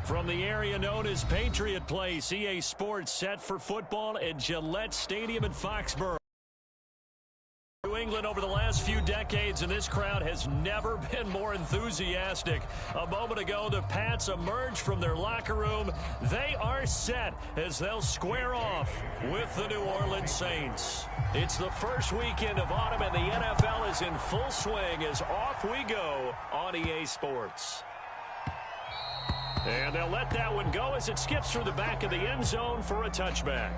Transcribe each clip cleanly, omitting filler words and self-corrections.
From the area known as Patriot Place, EA Sports set for football at Gillette Stadium in Foxborough. New England over the last few decades, and this crowd has never been more enthusiastic. A moment ago, the Pats emerged from their locker room. They are set as they'll square off with the New Orleans Saints. It's the first weekend of autumn, and the NFL is in full swing as off we go on EA Sports. And they'll let that one go as it skips through the back of the end zone for a touchback.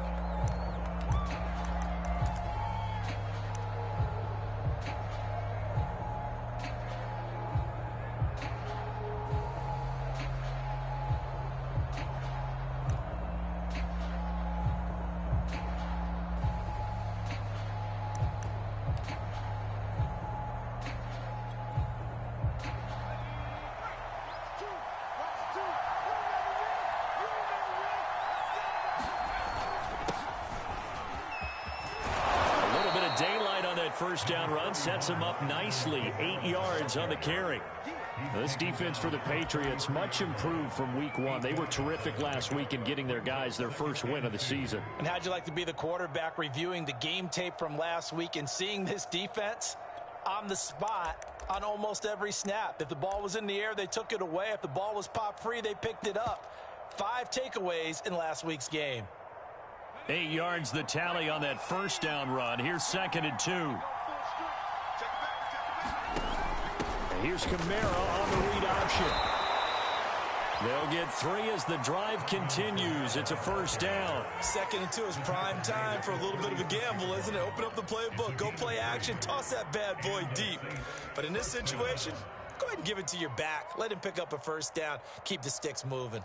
First down run sets him up nicely. 8 yards on the carry. This defense for the Patriots much improved from week one. They were terrific last week in getting their guys their first win of the season. And how'd you like to be the quarterback reviewing the game tape from last week and seeing this defense on the spot on almost every snap? If the ball was in the air, they took it away. If the ball was pop free, they picked it up. 5 takeaways in last week's game. 8 yards the tally on that first down run. Here's 2nd and 2. Here's Kamara on the read option. They'll get 3 as the drive continues. It's a first down. 2nd and 2 is prime time for a little bit of a gamble, isn't it? Open up the playbook. Go play action. Toss that bad boy deep. But in this situation, go ahead and give it to your back. Let him pick up a first down. Keep the sticks moving.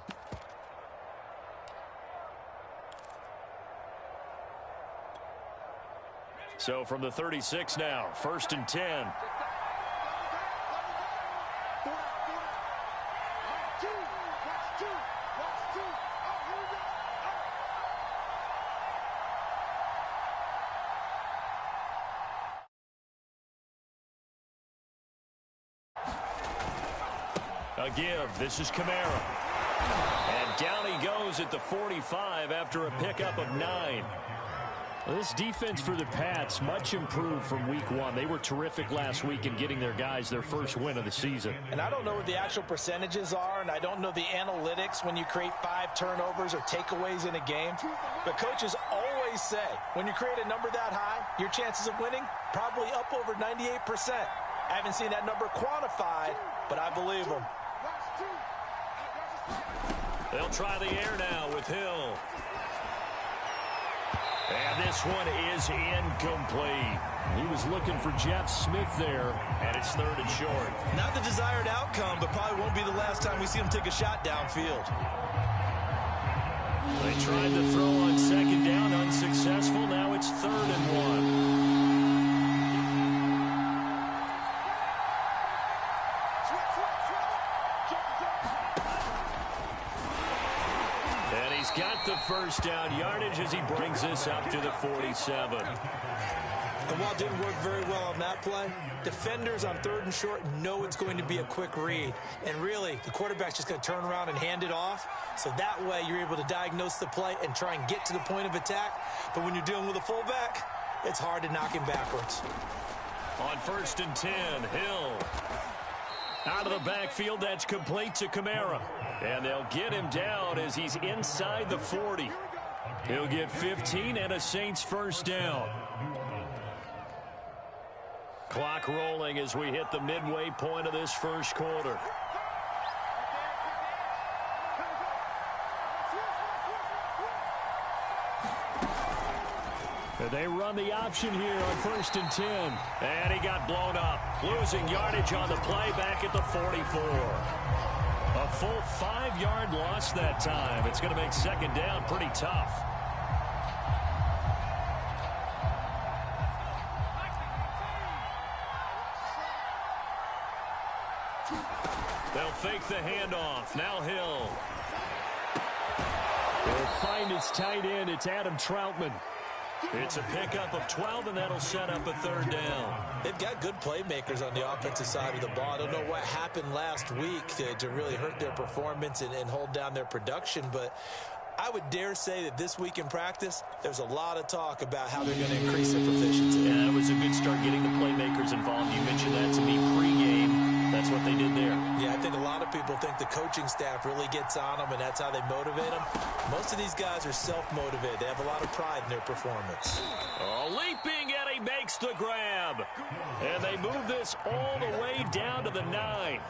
So from the 36 now, 1st and 10. A give. This is Kamara. And down he goes at the 45 after a pickup of 9. This defense for the Pats much improved from week one. They were terrific last week in getting their guys their first win of the season. And I don't know what the actual percentages are, and I don't know the analytics when you create 5 turnovers or takeaways in a game. But coaches always say when you create a number that high, your chances of winning probably up over 98%. I haven't seen that number quantified, but I believe them. They'll try the air now with Hill. And this one is incomplete. He was looking for Jeff Smith there, and it's 3rd and short. Not the desired outcome, but probably won't be the last time we see him take a shot downfield. They tried to throw on 2nd down, unsuccessful. Now it's 3rd and 1. Got the first down yardage as he brings this up to the 47. And while it didn't work very well on that play, defenders on 3rd and short know it's going to be a quick read. And really, the quarterback's just going to turn around and hand it off. So that way, you're able to diagnose the play and try and get to the point of attack. But when you're dealing with a fullback, it's hard to knock him backwards. On 1st and 10, Hill. Out of the backfield, that's complete to Kamara. And they'll get him down as he's inside the 40. He'll get 15 and a Saints first down. Clock rolling as we hit the midway point of this first quarter. They run the option here on 1st and 10. And he got blown up. Losing yardage on the play back at the 44. A full 5-yard loss that time. It's going to make 2nd down pretty tough. They'll fake the handoff. Now Hill. They'll find his tight end. It's Adam Troutman. It's a pickup of 12, and that'll set up a third down. They've got good playmakers on the offensive side of the ball. I don't know what happened last week to really hurt their performance and hold down their production, but I would dare say that this week in practice, there's a lot of talk about how they're going to increase their proficiency. Yeah, it was a good start getting the playmakers involved. You mentioned that to me pregame. That's what they did there. Yeah, I think a lot of people think the coaching staff really gets on them, and that's how they motivate them. Most of these guys are self-motivated. They have a lot of pride in their performance. Oh, leaping, and he makes the grab. And they move this all the way down to the 9.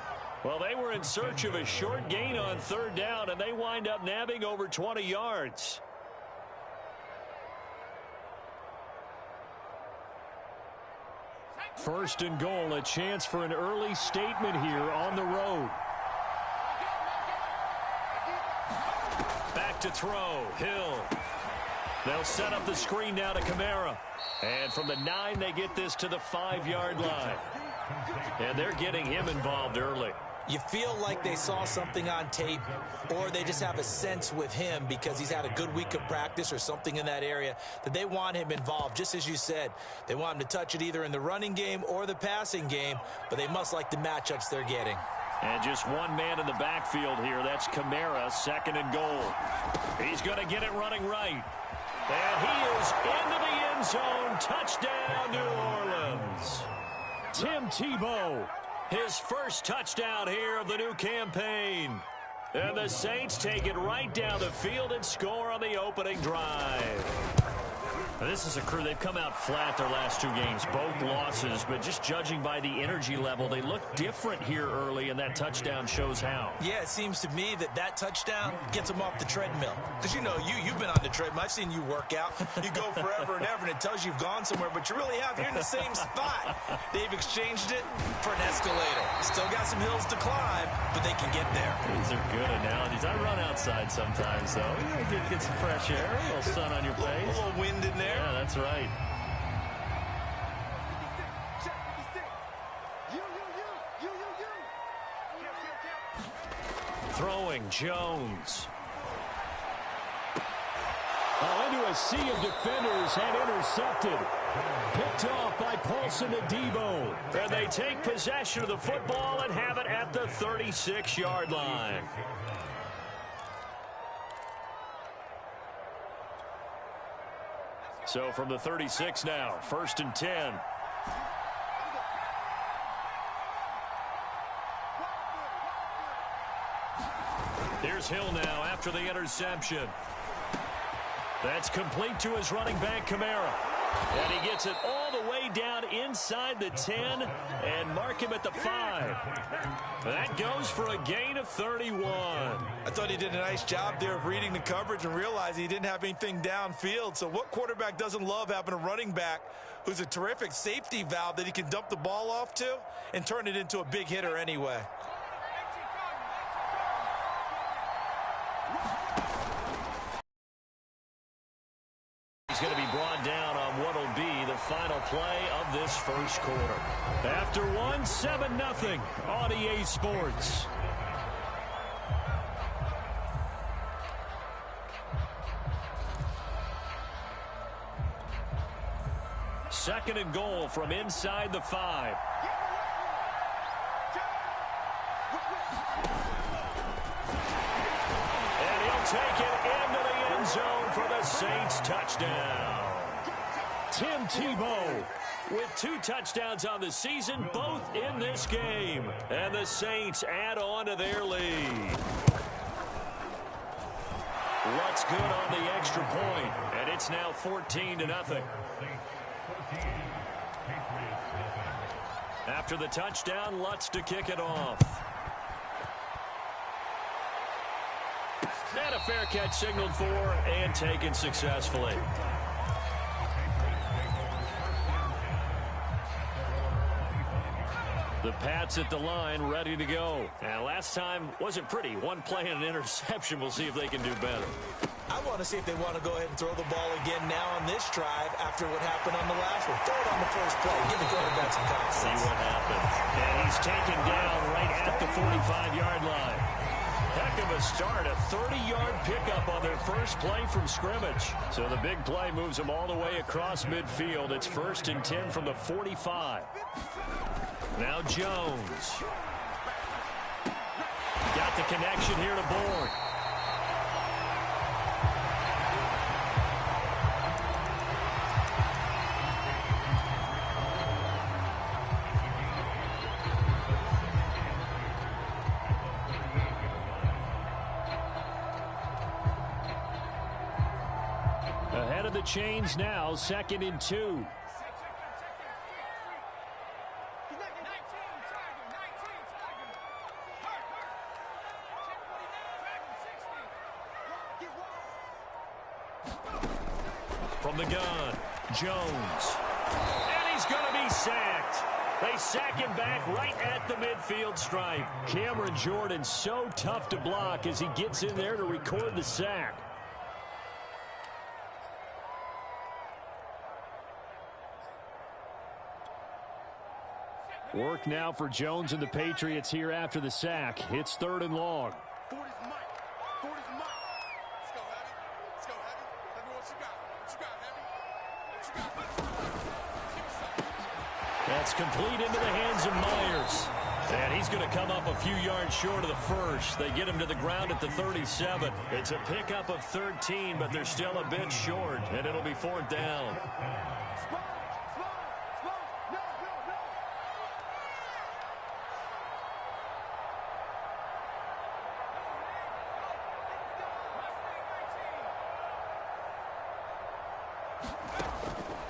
Well, they were in search of a short gain on third down, and they wind up nabbing over 20 yards. First and goal, a chance for an early statement here on the road. Back to throw, Hill. They'll set up the screen now to Kamara. And from the 9, they get this to the 5-yard line. And they're getting him involved early. You feel like they saw something on tape, or they just have a sense with him because he's had a good week of practice or something in that area that they want him involved. Just as you said, they want him to touch it either in the running game or the passing game, but they must like the matchups they're getting. And just one man in the backfield here. That's Kamara, second and goal. He's going to get it running right. And he is into the end zone. Touchdown, New Orleans. Tim Tebow, his first touchdown here of the new campaign. And the Saints take it right down the field and score on the opening drive. Now, this is a crew, they've come out flat their last 2 games, both losses, but just judging by the energy level, they look different here early, and that touchdown shows how. Yeah, it seems to me that touchdown gets them off the treadmill. Because, you know, you've been on the treadmill. I've seen you work out. You go forever and ever, and it tells you you've gone somewhere, but you really have. You're in the same spot. They've exchanged it for an escalator. Still got some hills to climb, but they can get there. These are good analogies. I run outside sometimes, though. You get some fresh air, a little sun on your face. A little wind in there. Yeah, that's right. Throwing, Jones. Oh, into a sea of defenders and intercepted. Picked off by Paulson Adebo. And they take possession of the football and have it at the 36-yard line. So from the 36 now, 1st and 10. Here's Hill now after the interception. That's complete to his running back, Kamara. And he gets it all the way down inside the 10 and mark him at the 5. That goes for a gain of 31. I thought he did a nice job there of reading the coverage and realizing he didn't have anything downfield. So what quarterback doesn't love having a running back who's a terrific safety valve that he can dump the ball off to and turn it into a big hitter anyway? He's going to be brought down on what will be the final play of this first quarter. After 7-0 on EA Sports. Second and goal from inside the 5. And he'll take it into the end zone for the Saints touchdown. Tim Tebow with 2 touchdowns on the season, both in this game. And the Saints add on to their lead. Lutz good on the extra point, and it's now 14-0. After the touchdown, Lutz to kick it off. And a fair catch signaled for and taken successfully. The Pats at the line, ready to go. And last time wasn't pretty. One play and an interception. We'll see if they can do better. I want to see if they want to go ahead and throw the ball again now on this drive after what happened on the last one. Throw it on the first play. Give the quarterback some confidence. See what happens. And he's taken down right at the 45-yard line. Heck of a start, a 30-yard pickup on their first play from scrimmage. So the big play moves them all the way across midfield. It's 1st and 10 from the 45. Now Jones. Got the connection here to Bourne. Ahead of the chains now, 2nd and 2. From the gun, Jones. And he's going to be sacked. They sack him back right at the midfield stripe. Cameron Jordan so tough to block as he gets in there to record the sack. Work now for Jones and the Patriots here after the sack. It's 3rd and long. That's complete into the hands of Myers. And he's going to come up a few yards short of the first. They get him to the ground at the 37. It's a pickup of 13, but they're still a bit short, and it'll be 4th down.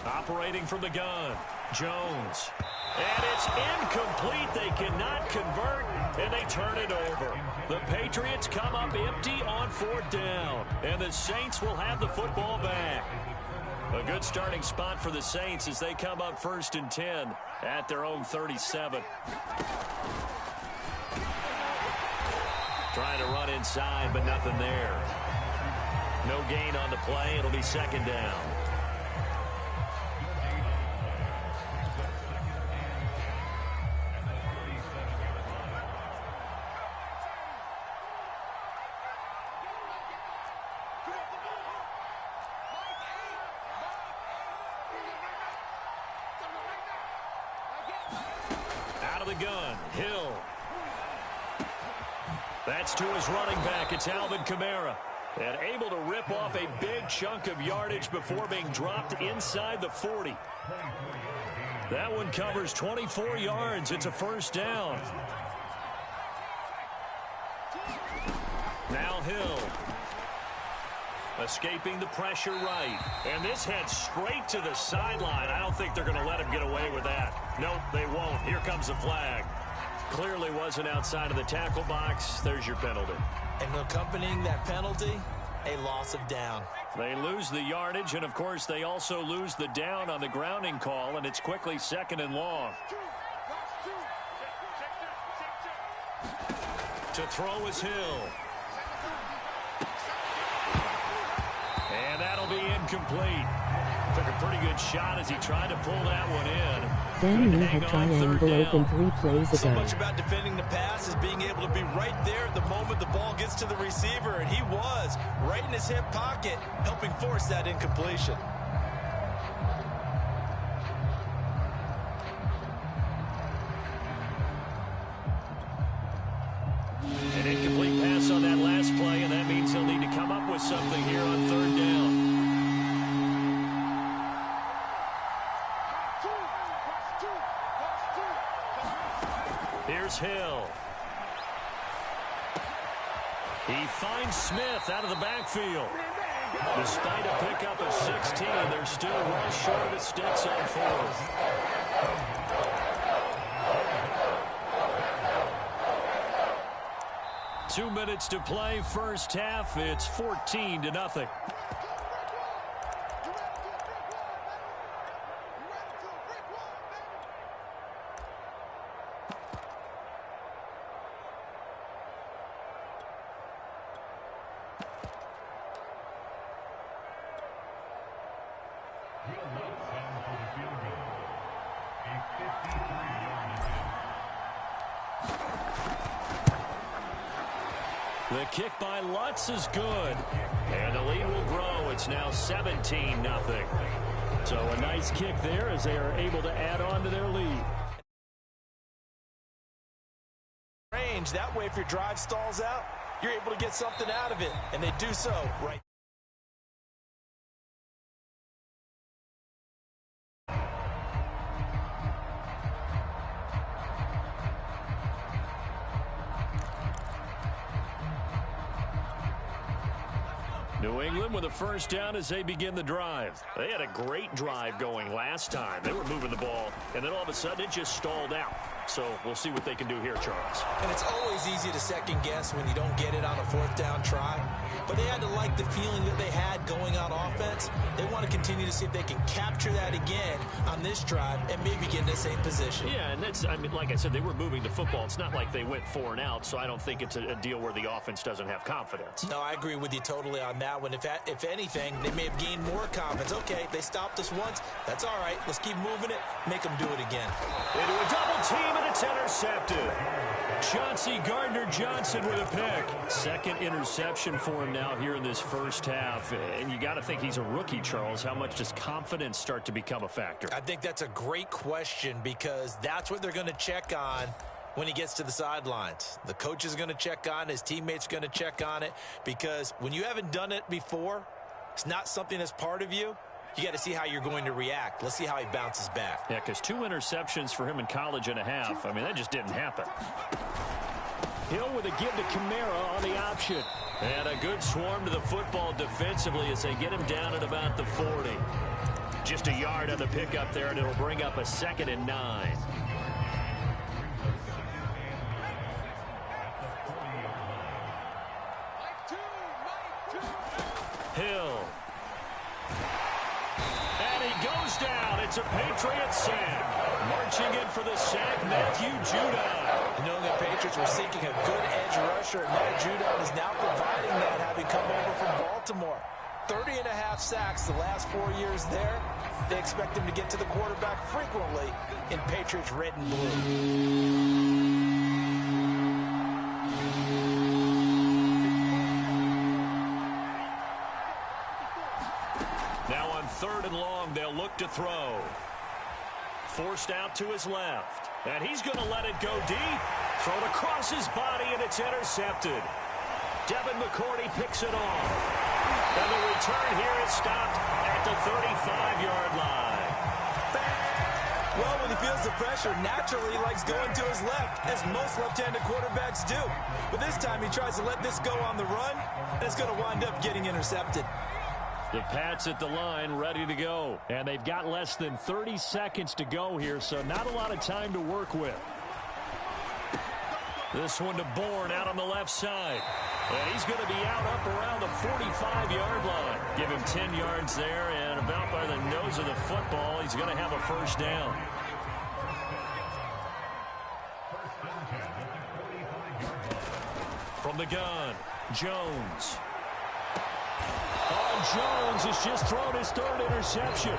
Operating from the gun, Jones. And it's incomplete. They cannot convert, and they turn it over. The Patriots come up empty on 4th down, and the Saints will have the football back. A good starting spot for the Saints as they come up 1st and 10 at their own 37. Trying to run inside, but nothing there. No gain on the play. It'll be 2nd down. Gun, Hill. That's to his running back. It's Alvin Kamara. And able to rip off a big chunk of yardage before being dropped inside the 40. That one covers 24 yards. It's a 1st down. Now Hill. Escaping the pressure right. And this heads straight to the sideline. I don't think they're going to let him get away with that. Nope, they won't. Here comes the flag. Clearly wasn't outside of the tackle box. There's your penalty. And accompanying that penalty, a loss of down. They lose the yardage, and, of course, they also lose the down on the grounding call, and it's quickly 2nd and long. To throw is Hill. And that'll be incomplete. Took a pretty good shot as he tried to pull that one in. Danny had triangle open 3 plays ago. So much about defending the pass is being able to be right there at the moment the ball gets to the receiver, and he was right in his hip pocket, helping force that incompletion. An incomplete pass on that last play, and that means he'll need to come up with something here on 3rd down. Here's Hill. He finds Smith out of the backfield. Despite a pickup of 16, they're still well short of the sticks on 4th. Two minutes to play, first half. It's 14-0. The kick by Lutz is good. And the lead will grow. It's now 17-0. So a nice kick there as they are able to add on to their lead. Range. That way, if your drive stalls out, you're able to get something out of it. And they do so right. New England with a first down as they begin the drive. They had a great drive going last time. They were moving the ball, and then all of a sudden it just stalled out. So we'll see what they can do here, Charles. And it's always easy to second guess when you don't get it on a fourth down try. But they had to like the feeling that they had going on offense. They want to continue to see if they can capture that again on this drive and maybe get in the same position. Yeah, and that's, I mean, like I said, they were moving the football. It's not like they went 4 and out, so I don't think it's a deal where the offense doesn't have confidence. No, I agree with you totally on that one. If anything, they may have gained more confidence. Okay, they stopped us once. That's all right. Let's keep moving it. Make them do it again. Into a double team, and it's intercepted. Chauncey Gardner-Johnson with a pick. Second interception for him now here in this first half. And you got to think he's a rookie, Charles. How much does confidence start to become a factor? I think that's a great question because that's what they're going to check on when he gets to the sidelines. The coach is going to check on it. His teammates are going to check on it because when you haven't done it before, it's not something that's part of you. You got to see how you're going to react. Let's see how he bounces back. Yeah, because 2 interceptions for him in college and a half. I mean, that just didn't happen. Hill with a give to Kamara on the option. And a good swarm to the football defensively as they get him down at about the 40. Just a yard on the pickup there, and it'll bring up a 2nd and 9. Hill. And he goes down. It's a Patriot sack. Marching in for the sack, Matthew Judon. You know, the Patriots were seeking a good edge rusher, and Matt Judon is now providing that, having come over from Baltimore. 30.5 sacks the last 4 years there. They expect him to get to the quarterback frequently in Patriots red and blue. Now on 3rd and long, they'll look to throw. Forced out to his left. And he's going to let it go deep. Thrown across his body, and it's intercepted. Devin McCourty picks it off. And the return here is stopped at the 35-yard line. Well, when he feels the pressure, naturally he likes going to his left, as most left-handed quarterbacks do. But this time he tries to let this go on the run, and it's going to wind up getting intercepted. The Pats at the line ready to go. And they've got less than 30 seconds to go here, so not a lot of time to work with. This one to Bourne out on the left side. And he's going to be out up around the 45-yard line. Give him 10 yards there, and about by the nose of the football, he's going to have a first down. From the gun, Jones. Jones has just thrown his 3rd interception.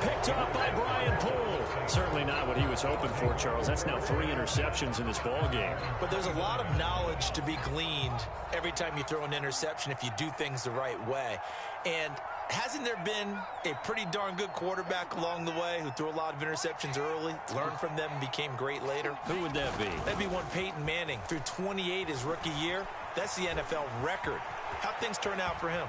Picked up by Brian Poole. Certainly not what he was hoping for, Charles. That's now 3 interceptions in this ball game. But there's a lot of knowledge to be gleaned every time you throw an interception if you do things the right way. And hasn't there been a pretty darn good quarterback along the way who threw a lot of interceptions early, learned from them, and became great later? Who would that be? That'd be one Peyton Manning. Threw 28 his rookie year. That's the NFL record. How'd things turn out for him?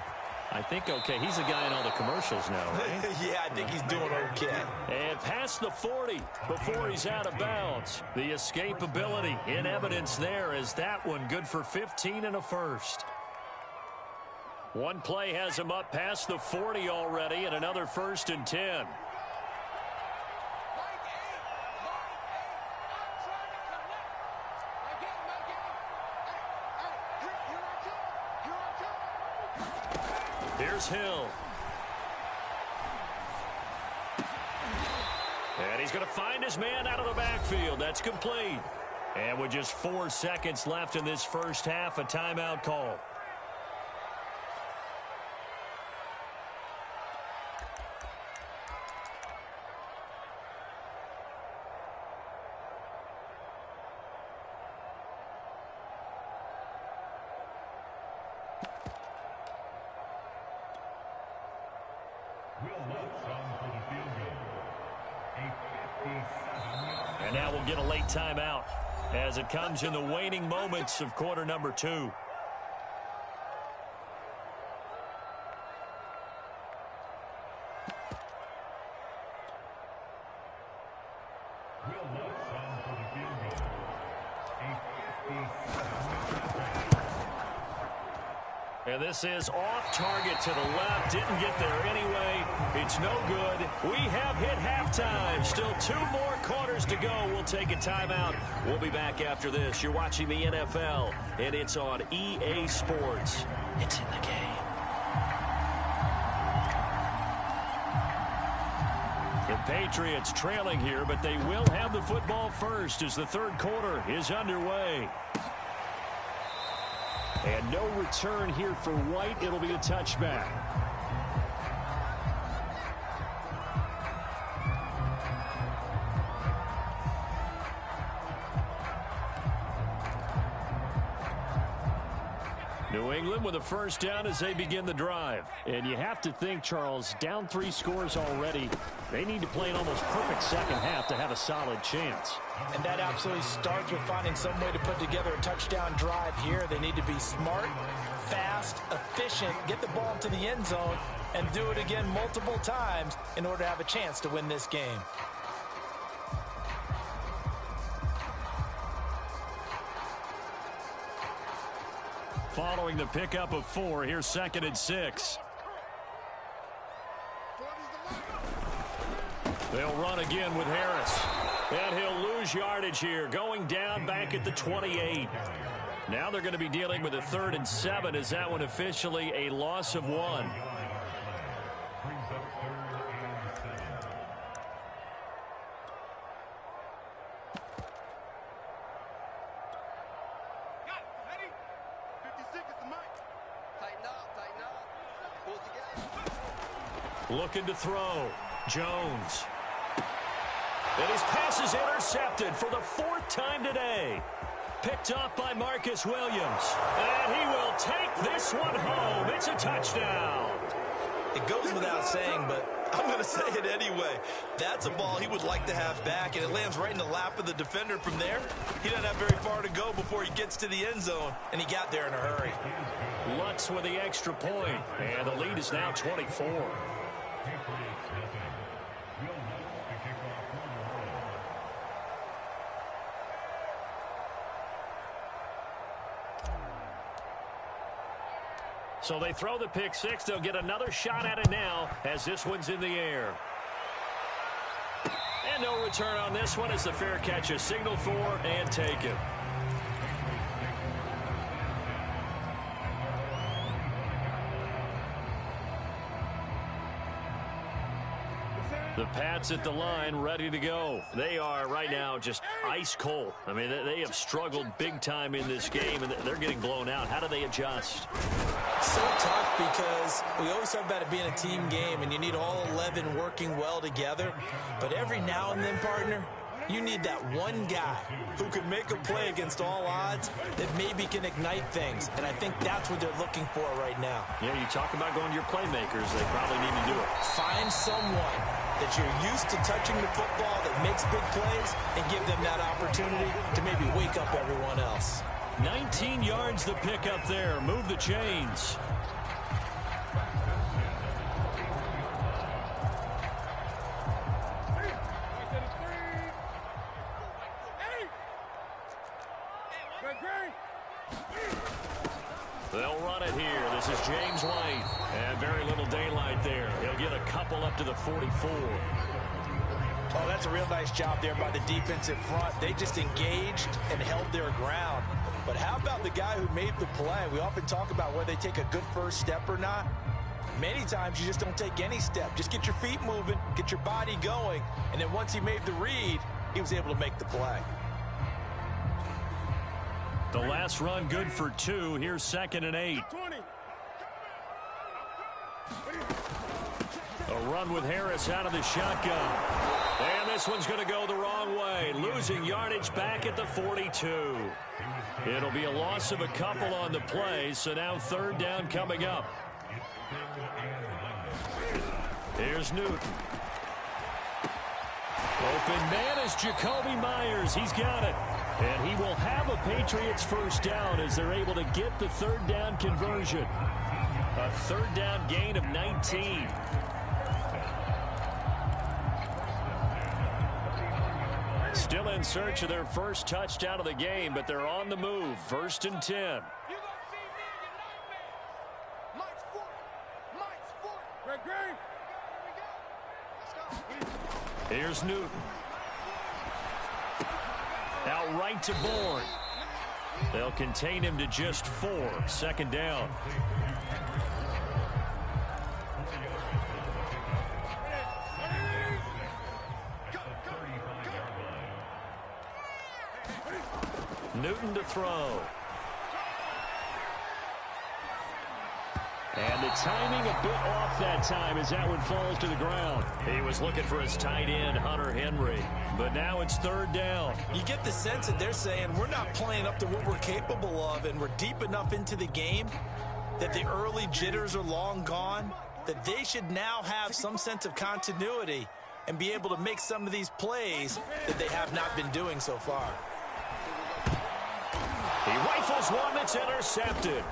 I think okay. He's a guy in all the commercials now, right? Yeah, I think he's doing okay. And past the 40 before he's out of bounds. The escapability in evidence there is that one good for 15 and a first. One play has him up past the 40 already, and another 1st and 10. Here's Hill. And he's going to find his man out of the backfield. That's complete. And with just 4 seconds left in this first half, a timeout call. And now we'll get a late timeout as it comes in the waning moments of quarter number 2. And this is off target to the left. Didn't get there anyway. It's no good. We have hit halftime. Still 2 more quarters to go. We'll take a timeout. We'll be back after this. You're watching the NFL, and it's on EA Sports. It's in the game. The Patriots trailing here, but they will have the football first as the third quarter is underway. And no return here for White. It'll be a touchback. New England with a first down as they begin the drive. And you have to think, Charles, down 3 scores already. They need to play an almost perfect second half to have a solid chance. And that absolutely starts with finding some way to put together a touchdown drive here. They need to be smart, fast, efficient, get the ball to the end zone, and do it again multiple times in order to have a chance to win this game. Following the pickup of 4, here's 2nd and 6. They'll run again with Harris. And he'll lose yardage here, going down back at the 28. Now they're going to be dealing with a 3rd and 7. Is that one officially a loss of 1? Looking to throw. Jones. And his pass is intercepted for the 4th time today. Picked off by Marcus Williams. And he will take this one home. It's a touchdown. It goes without saying, but I'm going to say it anyway. That's a ball he would like to have back, and it lands right in the lap of the defender from there. He doesn't have very far to go before he gets to the end zone, and he got there in a hurry. Lutz with the extra point, and the lead is now 24. So they throw the pick 6. They'll get another shot at it now as this one's in the air. And no return on this one as the fair catch is signaled for and taken. The Pats at the line, ready to go. They are right now just ice cold. I mean, they have struggled big time in this game, and they're getting blown out. How do they adjust? So tough because we always talk about it being a team game, and you need all 11 working well together. But every now and then, partner, you need that one guy who can make a play against all odds that maybe can ignite things. And I think that's what they're looking for right now. Yeah, you talk about going to your playmakers. They probably need to do it. Find someone that you're used to touching the football that makes big plays and give them that opportunity to maybe wake up everyone else. 19 yards the pick up there. Move the chains. They'll run it here. This is James White. And very little daylight there. He'll get a couple up to the 44. Oh, that's a real nice job there by the defensive front. They just engaged and held their ground. But how about the guy who made the play? We often talk about whether they take a good first step or not. Many times you just don't take any step. Just get your feet moving, get your body going, and then once he made the read, he was able to make the play. The last run good for 2. Here's 2nd and 8. A run with Harris out of the shotgun. And this one's going to go the wrong way. Losing yardage back at the 42. It'll be a loss of a couple on the play, so now 3rd down coming up. Here's Newton. Open man is Jacoby Myers. He's got it. And he will have a Patriots first down as they're able to get the third down conversion. A third down gain of 19. Still in search of their first touchdown of the game, but they're on the move. 1st and 10. Here's Newton. Out right to Bourne. They'll contain him to just 4. 2nd down. Newton to throw. And the timing a bit off that time as that one falls to the ground. He was looking for his tight end, Hunter Henry. But now it's 3rd down. You get the sense that they're saying we're not playing up to what we're capable of, and we're deep enough into the game that the early jitters are long gone, that they should now have some sense of continuity and be able to make some of these plays that they have not been doing so far. He rifles one that's intercepted.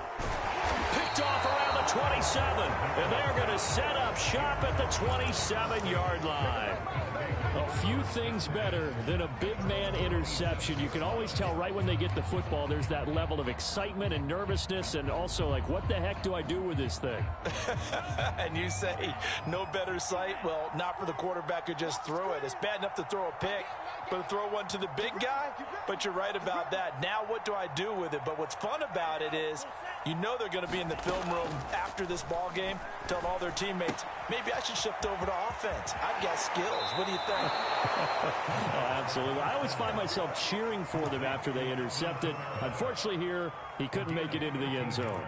Picked off around the 27. And they're going to set up shop at the 27-yard line. A few things better than a big man interception. You can always tell right when they get the football, there's that level of excitement and nervousness, and also like, what the heck do I do with this thing? And you say no better sight? Well, not for the quarterback who just threw it. It's bad enough to throw a pick, but to throw one to the big guy? But you're right about that. Now what do I do with it? But what's fun about it is you know they're going to be in the film room after this ball game telling all their teammates, maybe I should shift over to offense. I've got skills. What do you think? Oh, absolutely. I always find myself cheering for them after they intercept it. Unfortunately here, he couldn't make it into the end zone.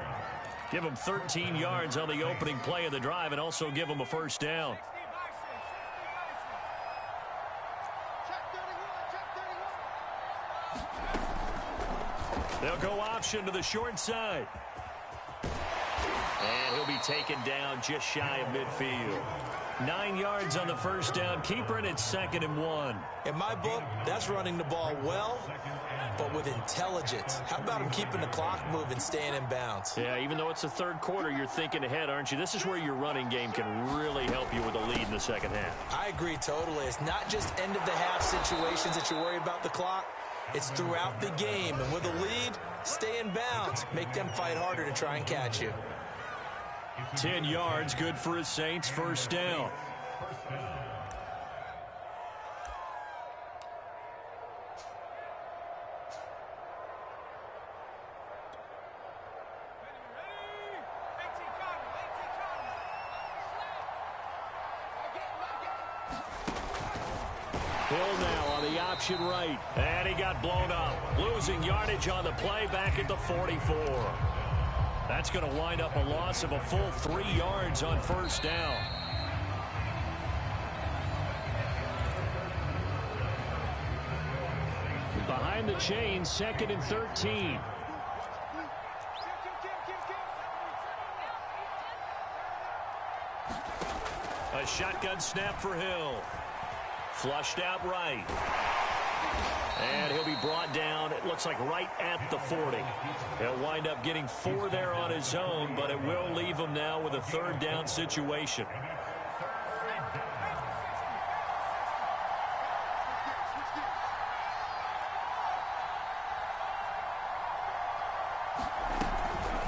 Give him 13 yards on the opening play of the drive and also give him a first down. They'll go option to the short side. And he'll be taken down just shy of midfield. 9 yards on the first down. Keeper, and it's 2nd and 1. In my book, that's running the ball well, but with intelligence. How about him keeping the clock moving, staying in bounds? Yeah, even though it's the 3rd quarter, you're thinking ahead, aren't you? This is where your running game can really help you with a lead in the 2nd half. I agree totally. It's not just end-of-the-half situations that you worry about the clock. It's throughout the game. And with a lead, stay in bounds. Make them fight harder to try and catch you. 10 yards, good for his Saints. First down. Hill now on the option right. And he got blown up. Losing yardage on the play back at the 44. That's going to wind up a loss of a full 3 yards on first down. Behind the chain, 2nd and 13. A shotgun snap for Hill. Flushed out right. And he'll be brought down, it looks like right at the 40. He'll wind up getting 4 there on his own, but it will leave him now with a 3rd down situation.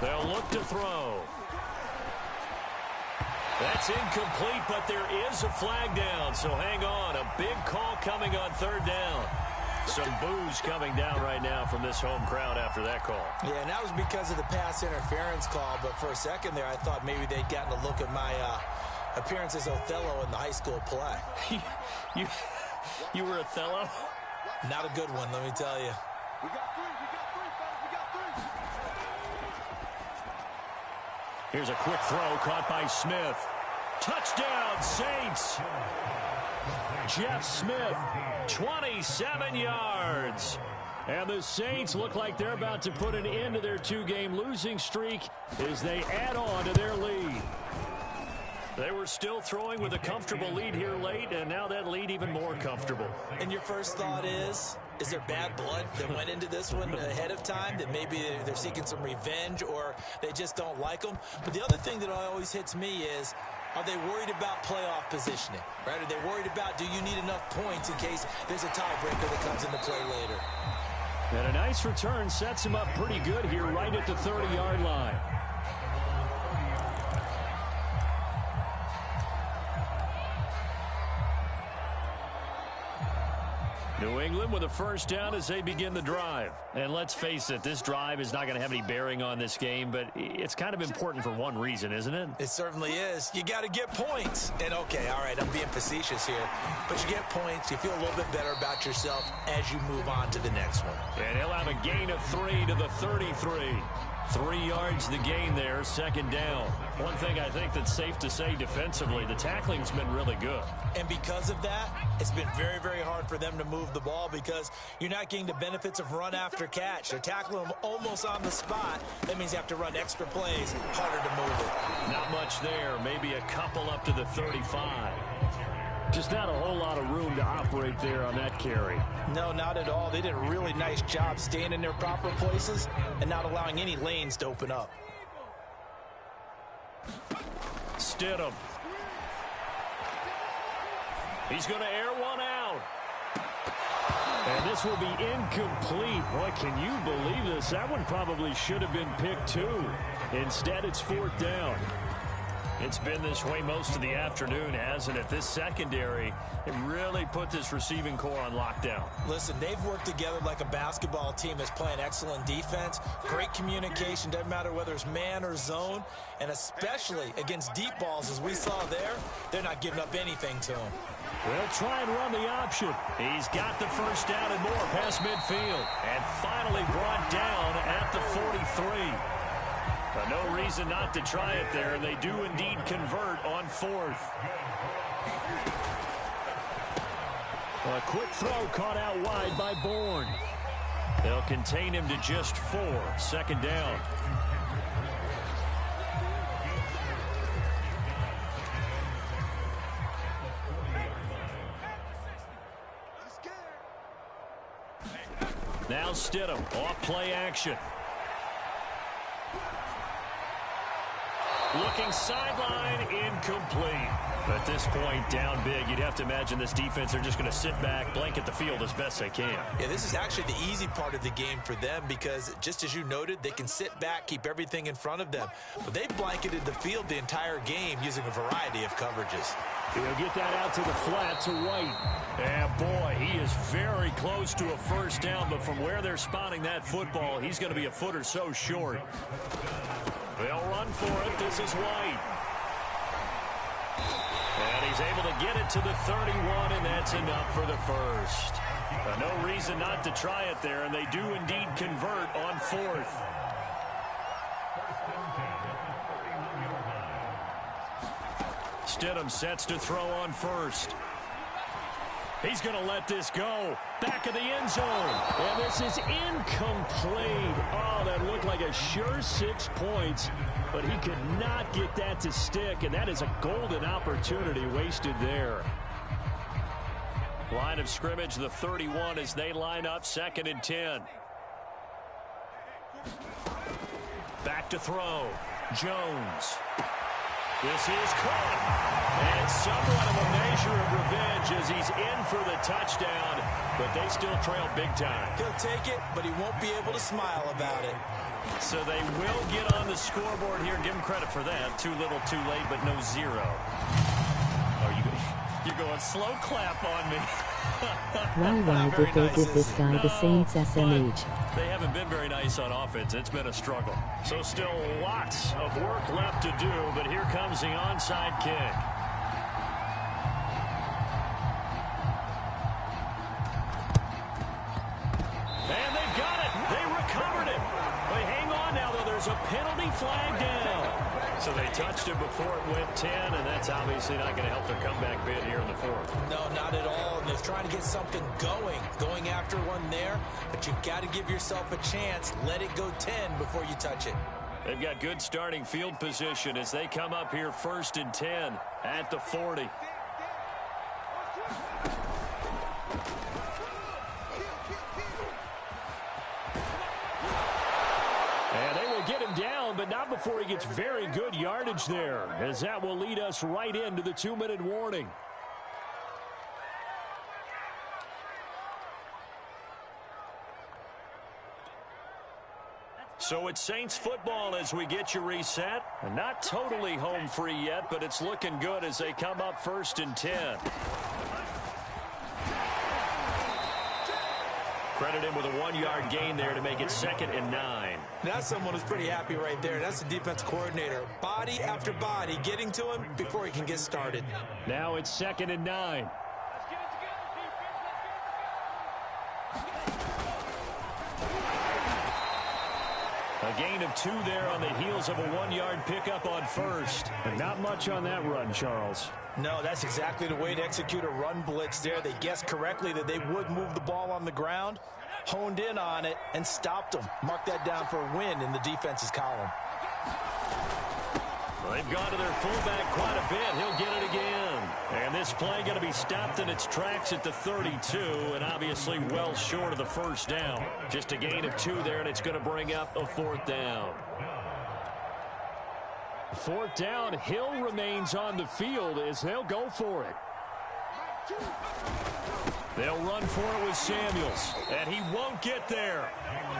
They'll look to throw. That's incomplete, but there is a flag down, so hang on. A big call coming on 3rd down. Some boos coming down right now from this home crowd after that call. Yeah, and that was because of the pass interference call, but for a second there I thought maybe they'd gotten a look at my appearance as Othello in the high school play. You were Othello? Not a good one, let me tell you. We got three, fellas, we got 3. Here's a quick throw caught by Smith. Touchdown, Saints! Jeff Smith, 27 yards. And the Saints look like they're about to put an end to their 2-game losing streak as they add on to their lead. They were still throwing with a comfortable lead here late, and now that lead even more comfortable. And your first thought is there bad blood that went into this one ahead of time, that maybe they're seeking some revenge or they just don't like them? But the other thing that always hits me is, are they worried about playoff positioning, right? Are they worried about, do you need enough points in case there's a tiebreaker that comes into play later? And a nice return sets him up pretty good here right at the 30-yard line. New England with a first down as they begin the drive. And let's face it, this drive is not going to have any bearing on this game, but it's kind of important for one reason, isn't it? It certainly is. You got to get points. And okay, all right, I'm being facetious here, but you get points, you feel a little bit better about yourself as you move on to the next one. And he'll have a gain of 3 to the 33. 3 yards the gain there, second down. One thing I think that's safe to say defensively, the tackling's been really good. And because of that, it's been very, very hard for them to move the ball because you're not getting the benefits of run after catch. They're tackling them almost on the spot. That means you have to run extra plays, harder to move it. Not much there, maybe a couple up to the 35. Just not a whole lot of room to operate there on that carry. No, not at all. They did a really nice job staying in their proper places and not allowing any lanes to open up. Stidham. He's going to air one out. And this will be incomplete. Boy, can you believe this? That one probably should have been picked too. Instead, it's fourth down. It's been this way most of the afternoon, hasn't it? This secondary, it really put this receiving core on lockdown. Listen, they've worked together like a basketball team that's playing excellent defense, great communication, doesn't matter whether it's man or zone, and especially against deep balls, as we saw there, they're not giving up anything to them. They'll try and run the option. He's got the first down and more past midfield, and finally brought down at the 43. But no reason not to try it there, and they do indeed convert on fourth. A quick throw caught out wide by Bourne. They'll contain him to just 4, second down. Now Stidham, off play action. Looking sideline, incomplete. At this point, down big, you'd have to imagine this defense, they're just going to sit back, blanket the field as best they can. Yeah, this is actually the easy part of the game for them because, just as you noted, they can sit back, keep everything in front of them. But they've blanketed the field the entire game using a variety of coverages. He'll get that out to the flat to White. And boy, he is very close to a first down, but from where they're spotting that football, he's going to be a foot or so short. They'll run for it. This is White. And he's able to get it to the 31, and that's enough for the first. No reason not to try it there, and they do indeed convert on fourth. Stidham sets to throw on first. He's going to let this go. Back of the end zone. And this is incomplete. Oh, that looked like a sure 6 points. But he could not get that to stick. And that is a golden opportunity wasted there. Line of scrimmage, the 31 as they line up, 2nd and 10. Back to throw. Jones. This is caught. And somewhat of a measure of revenge as he's in for the touchdown, but they still trail big time. He'll take it, but he won't be able to smile about it. So they will get on the scoreboard here. Give him credit for that. Too little, too late, but no zero. Oh, you're going slow clap on me. Why did they give this guy the Saints SMH? They haven't been very nice on offense. It's been a struggle. So still lots of work left to do, but here comes the onside kick. And they've got it. They recovered it. They hang on now, though. There's a penalty flag down. So they touched it before it went 10, and that's obviously not going to help their comeback bid here in the fourth. No, not at all. And they're trying to get something going after one there. But you've got to give yourself a chance. Let it go 10 before you touch it. They've got good starting field position as they come up here 1st and 10 at the 40. And they will get him down, but not before he gets very good yardage there, as that will lead us right into the 2-minute warning. So it's Saints football as we get you reset. And not totally home free yet, but it's looking good as they come up 1st and 10. Credit him with a 1-yard gain there to make it 2nd and 9. That's someone who's pretty happy right there. That's the defense coordinator. Body after body getting to him before he can get started. Now it's 2nd and 9. A gain of 2 there on the heels of a 1-yard pickup on 1st. But not much on that run, Charles. No, that's exactly the way to execute a run blitz there. They guessed correctly that they would move the ball on the ground, honed in on it, and stopped them. Mark that down for a win in the defense's column. Well, they've gone to their fullback quite a bit. He'll get it again. And this play going to be stopped in its tracks at the 32, and obviously well short of the 1st down. Just a gain of 2 there, and it's going to bring up a 4th down. 4th down, Hill remains on the field as they'll go for it. They'll run for it with Samuels, and he won't get there.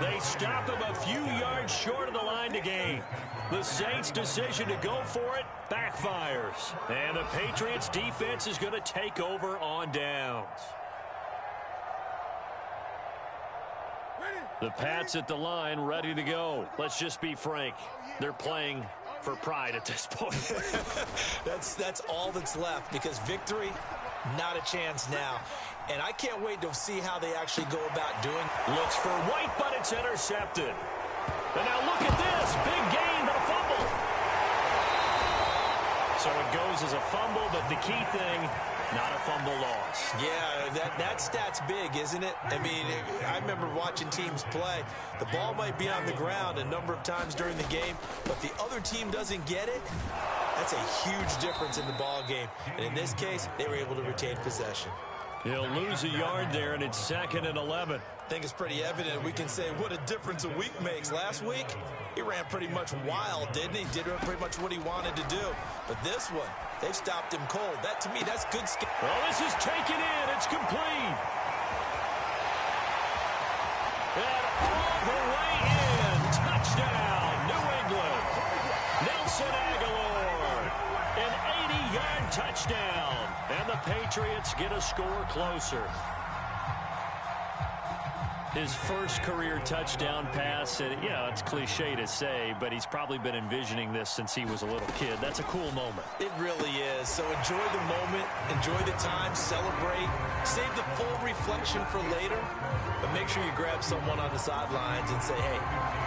They stop him a few yards short of the line to gain. The Saints' decision to go for it backfires. And the Patriots' defense is going to take over on downs. The Pats at the line, ready to go. Let's just be frank. They're playing for pride at this point. That's all that's left, because victory, not a chance now. And I can't wait to see how they actually go about doing. Looks for White, but it's intercepted. And now look at this. Big gain, but a fumble. So it goes as a fumble, but the key thing, not a fumble loss. Yeah, that stat's big, isn't it? I mean, I remember watching teams play. The ball might be on the ground a number of times during the game, but the other team doesn't get it. That's a huge difference in the ball game. And in this case, they were able to retain possession. He'll lose a yard there, and it's 2nd and 11. I think it's pretty evident. We can say what a difference a week makes. Last week, he ran pretty much wild, didn't he? Did pretty much what he wanted to do. But this one, they've stopped him cold. That, to me, that's good skill. Well, this is taken in. It's complete. And all the way in. Touchdown, New England. Nelson Aguilar. An 80-yard touchdown. And the Patriots get a score closer. His first career touchdown pass, and it's cliche to say, but he's probably been envisioning this since he was a little kid. That's a cool moment. It really is. So enjoy the moment, enjoy the time, celebrate, save the full reflection for later, but make sure you grab someone on the sidelines and say, hey,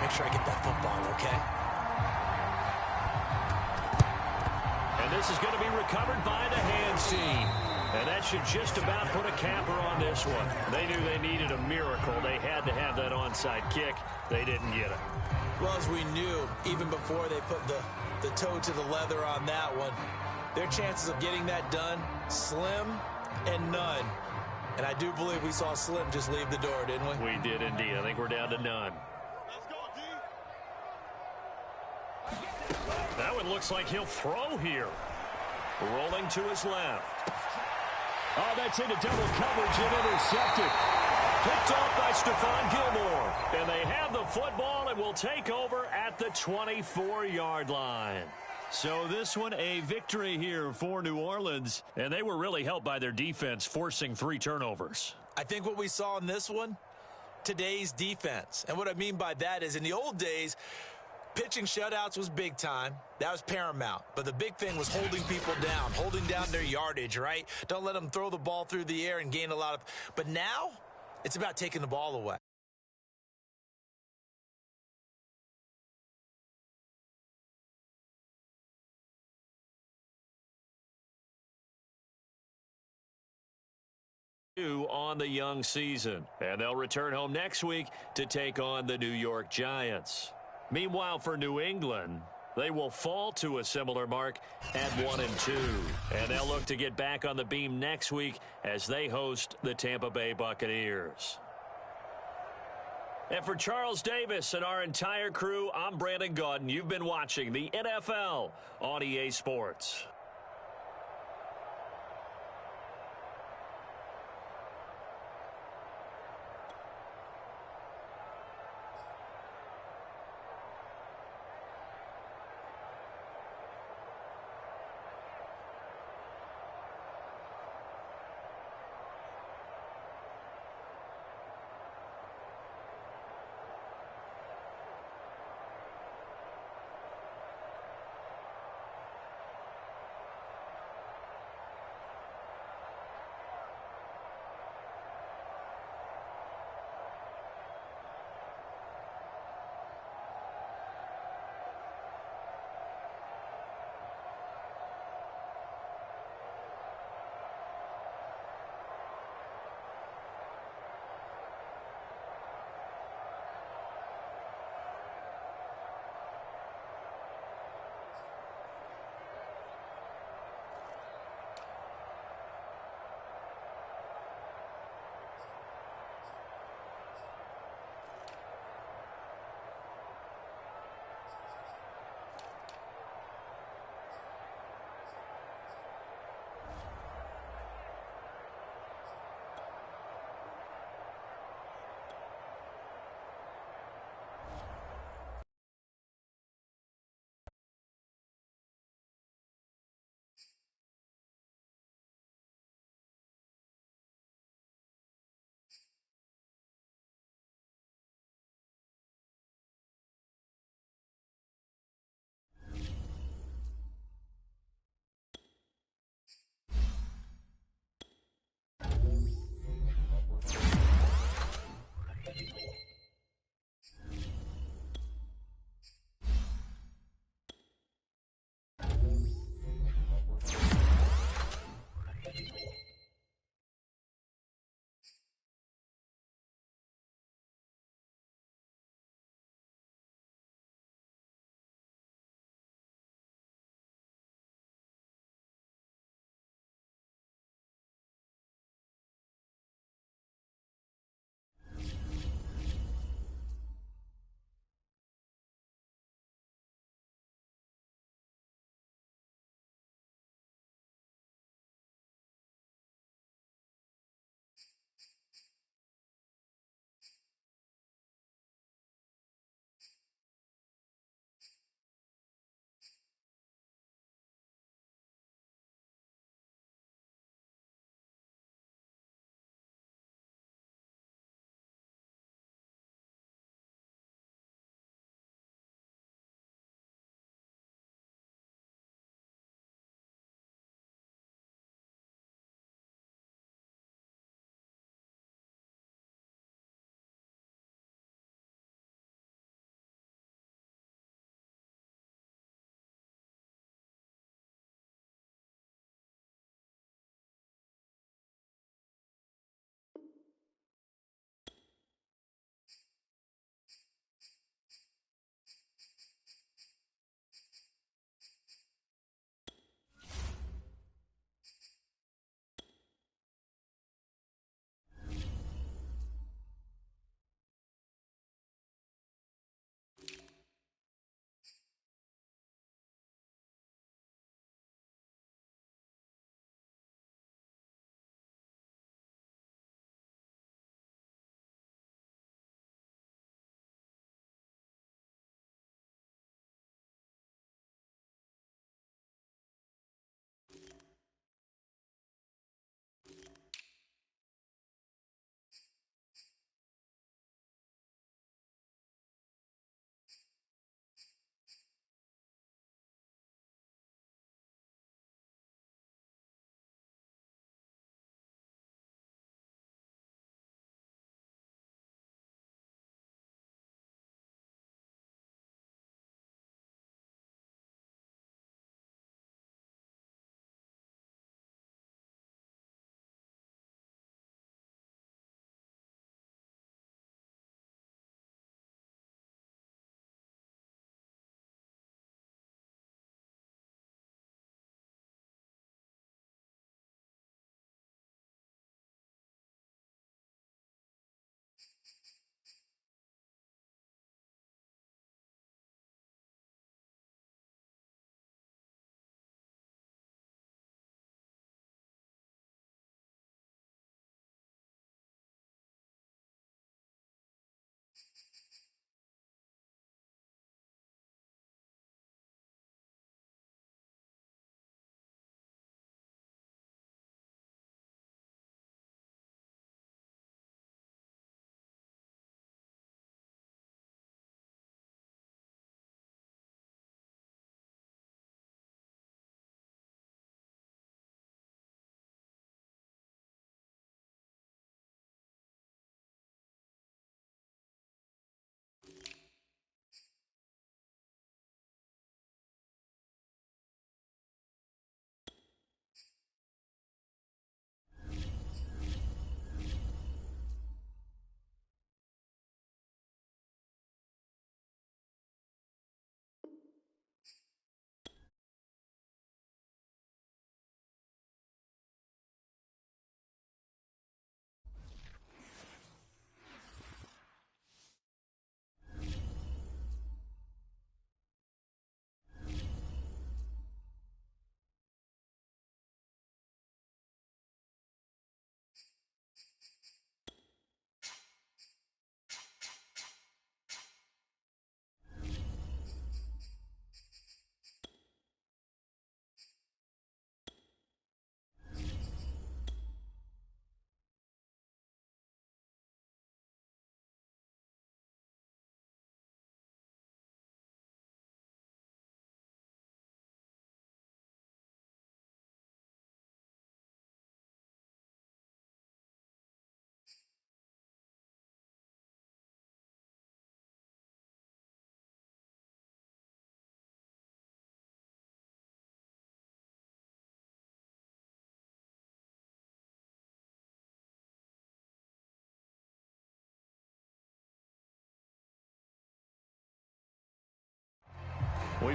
make sure I get that football, okay? And this is going to be recovered by the hands team. And that should just about put a capper on this one. They knew they needed a miracle. They had to have that onside kick. They didn't get it. Well, as we knew, even before they put the toe to the leather on that one, their chances of getting that done, slim and none. And I do believe we saw Slim just leave the door, didn't we? We did indeed. I think we're down to none. Let's go, D. That one looks like he'll throw here. Rolling to his left. Oh, that's into double coverage and intercepted. Picked off by Stephon Gilmore. And they have the football and will take over at the 24-yard line. So this one, a victory here for New Orleans. And they were really helped by their defense, forcing 3 turnovers. I think what we saw in this one, today's defense. And what I mean by that is in the old days, pitching shutouts was big time. That was paramount. But the big thing was holding people down, holding down their yardage, right? Don't let them throw the ball through the air and gain a lot of... But now, it's about taking the ball away. On the young season. And they'll return home next week to take on the New York Giants. Meanwhile, for New England, they will fall to a similar mark at 1-2. And they'll look to get back on the beam next week as they host the Tampa Bay Buccaneers. And for Charles Davis and our entire crew, I'm Brandon Gaudin. You've been watching the NFL on EA Sports.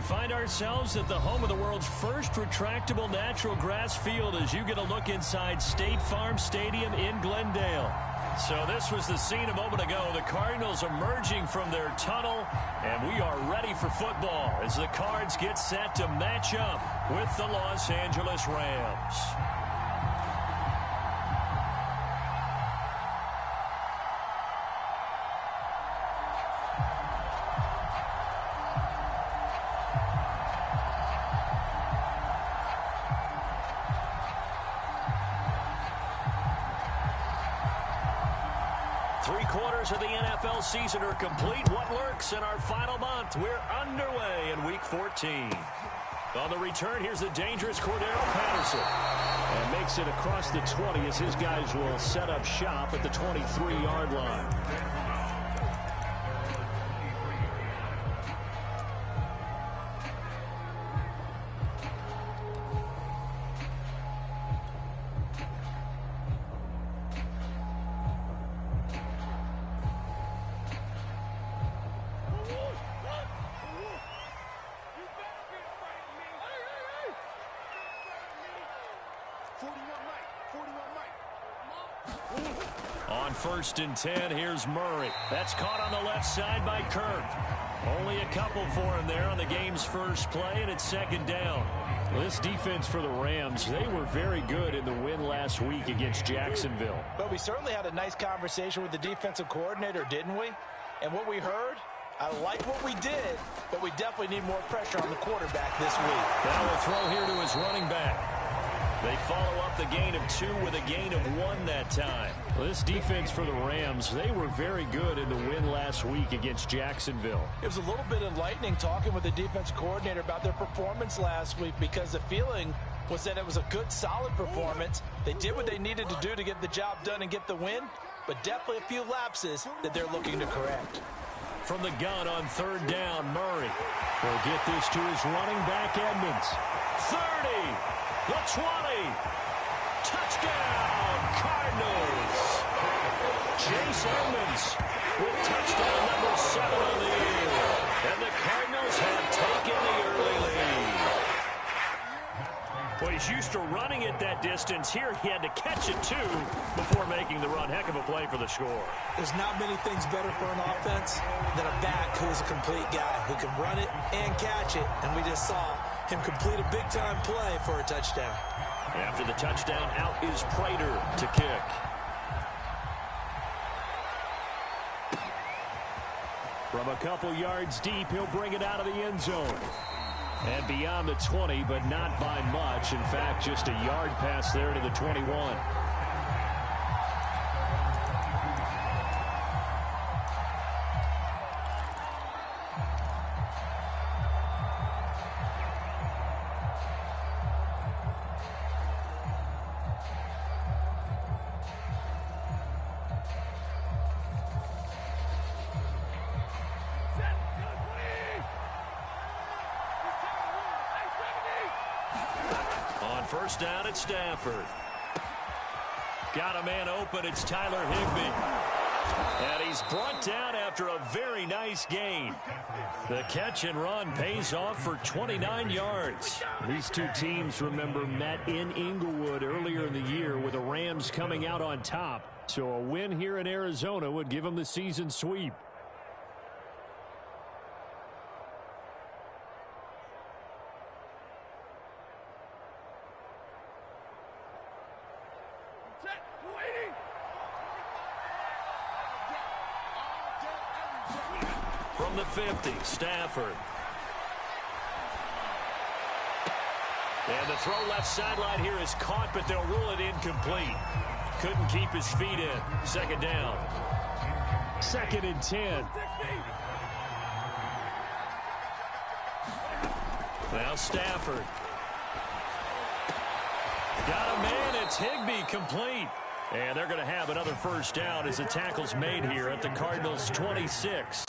We find ourselves at the home of the world's first retractable natural grass field as you get a look inside State Farm Stadium in Glendale. So this was the scene a moment ago. The Cardinals emerging from their tunnel, and we are ready for football as the Cards get set to match up with the Los Angeles Rams. Three-quarters of the NFL season are complete. What lurks in our final month? We're underway in Week 14. On the return, here's the dangerous Cordero Patterson. And makes it across the 20 as his guys will set up shop at the 23-yard line. On 1st and 10, here's Murray. That's caught on the left side by Kirk. Only a couple for him there on the game's first play, and it's 2nd down. This defense for the Rams, they were very good in the win last week against Jacksonville. But we certainly had a nice conversation with the defensive coordinator, didn't we? And what we heard, I like what we did, but we definitely need more pressure on the quarterback this week. Now a throw here to his running back. They follow up the gain of 2 with a gain of 1 that time. Well, this defense for the Rams, they were very good in the win last week against Jacksonville. It was a little bit enlightening talking with the defensive coordinator about their performance last week because the feeling was that it was a good, solid performance. They did what they needed to do to get the job done and get the win, but definitely a few lapses that they're looking to correct. From the gun on 3rd down, Murray will get this to his running back, Edmonds. 30. The 20. Touchdown, Cardinals. Chase Edmonds with touchdown number 7 on the year. And the Cardinals have taken the early lead. Well, he's used to running it that distance. Here he had to catch it, too, before making the run. Heck of a play for the score. There's not many things better for an offense than a back who's a complete guy who can run it and catch it. And we just saw him complete a big-time play for a touchdown. After the touchdown, out is Prater to kick. From a couple yards deep, he'll bring it out of the end zone. And beyond the 20, but not by much. In fact, just a yard pass there to the 21. First down at Stafford. Got a man open. It's Tyler Higbee. And he's brought down after a very nice gain. The catch and run pays off for 29 yards. These two teams, remember, met in Inglewood earlier in the year with the Rams coming out on top. So a win here in Arizona would give them the season sweep. From the 50, Stafford. And the throw left sideline here is caught, but they'll rule it incomplete. Couldn't keep his feet in. 2nd down. 2nd and 10. Now Stafford. Got a man. It's Higbee complete. And they're going to have another first down as the tackle's made here at the Cardinals' 26.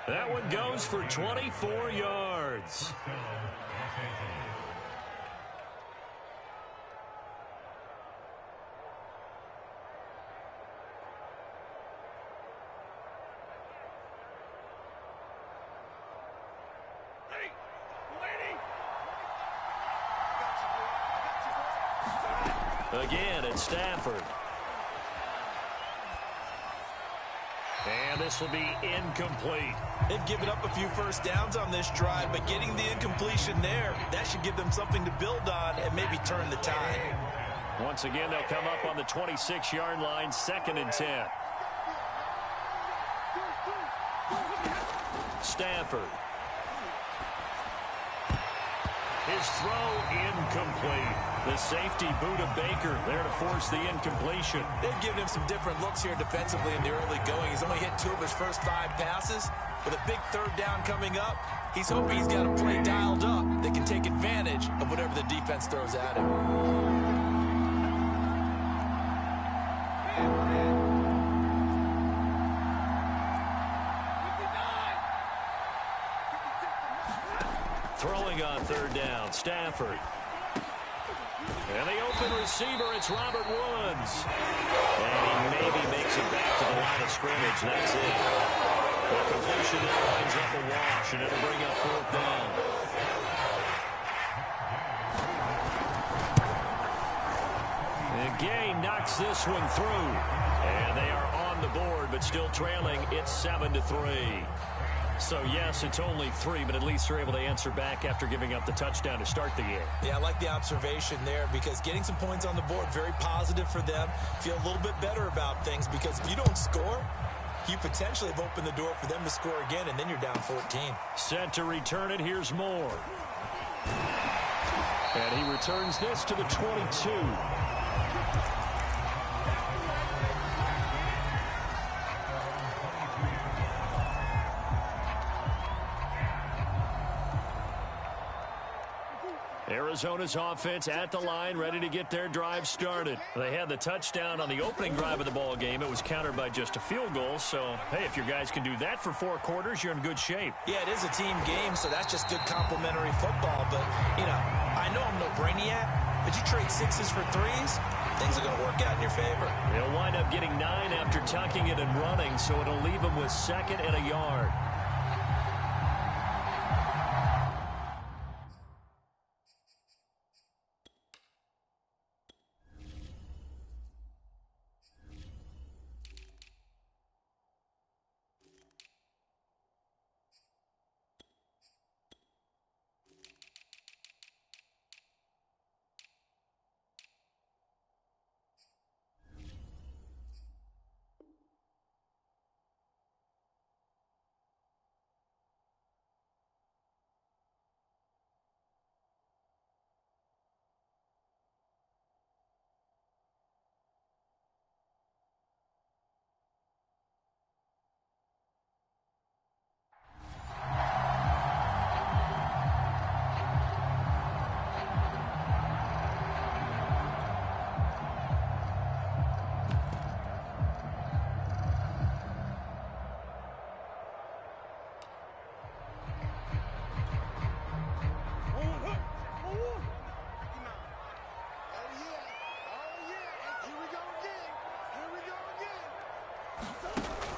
That one goes for 24 yards. Again, it's Stafford. And this will be incomplete. They've given up a few first downs on this drive, but getting the incompletion there, that should give them something to build on and maybe turn the tide. Once again, they'll come up on the 26-yard line, 2nd and 10. Stafford. His throw incomplete. The safety boot of Baker there to force the incompletion. They've given him some different looks here defensively in the early going. He's only hit 2 of his first 5 passes. With a big 3rd down coming up, he's hoping he's got a play dialed up that can take advantage of whatever the defense throws at him. Throwing on 3rd down, Stafford. And the open receiver, it's Robert Woods. And he maybe makes it back to the line of scrimmage. That's it. The completion there lines up a wash, and it'll bring up 4th down. And Gay knocks this one through. And they are on the board, but still trailing. It's 7-3. So, yes, it's only 3, but at least they're able to answer back after giving up the touchdown to start the game. Yeah, I like the observation there because getting some points on the board, very positive for them. Feel a little bit better about things because if you don't score, you potentially have opened the door for them to score again, and then you're down 14. Set to return it. Here's Moore. And he returns this to the 22. Arizona's offense at the line, ready to get their drive started. They had the touchdown on the opening drive of the ball game. It was countered by just a field goal. So, hey, if your guys can do that for 4 quarters, you're in good shape. Yeah, it is a team game, so that's just good complementary football. But, you know, I know I'm no brainiac, but you trade 6s for 3s, things are going to work out in your favor. They'll wind up getting 9 after tucking it and running, so it'll leave them with 2nd and a yard.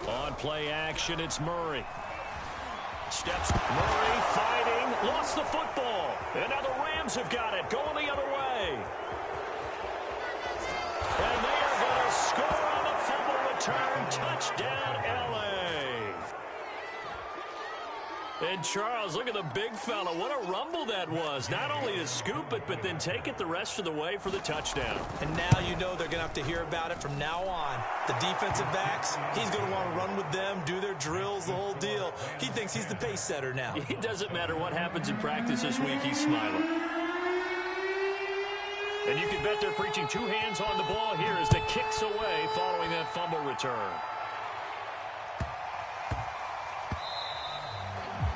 On play action, it's Murray. Steps, Murray fighting, lost the football. And now the Rams have got it, going the other way. And they are going to score on the fumble return. Touchdown, L.A. And Charles, look at the big fella. What a rumble that was. Not only to scoop it, but then take it the rest of the way for the touchdown. And now you know they're going to have to hear about it from now on. The defensive backs, he's going to want to run with them, do their drills, the whole deal. He thinks he's the pace setter now. It doesn't matter what happens in practice this week, he's smiling. And you can bet they're preaching 2 hands on the ball here as the kicks away following that fumble return.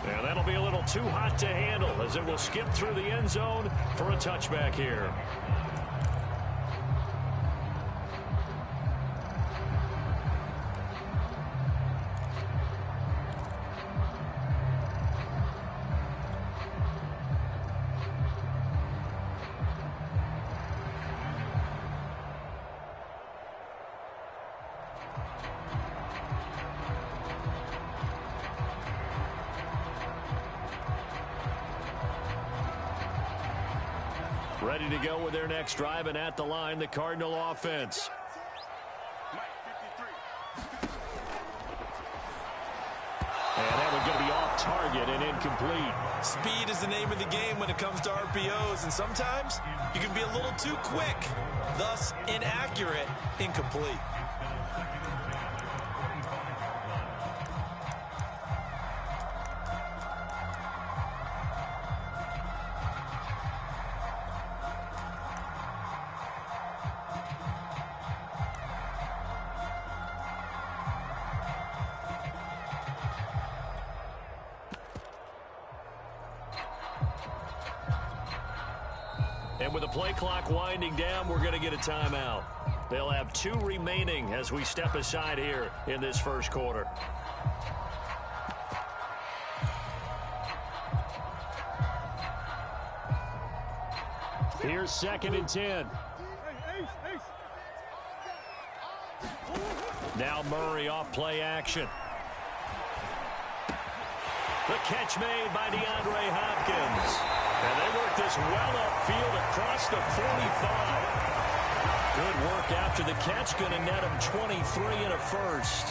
And that'll be a little too hot to handle as it will skip through the end zone for a touchback here. Ready to go with their next drive, and at the line, the Cardinal offense. And that one's going to be off target and incomplete. Speed is the name of the game when it comes to RPOs, and sometimes you can be a little too quick, thus inaccurate, incomplete. And with the play clock winding down, we're going to get a timeout. They'll have 2 remaining as we step aside here in this first quarter. Here's 2nd and 10. Now Murray off play action. The catch made by DeAndre Hopkins. And they work this well upfield across the 45. Good work after the catch. Going to net him 23 and a first.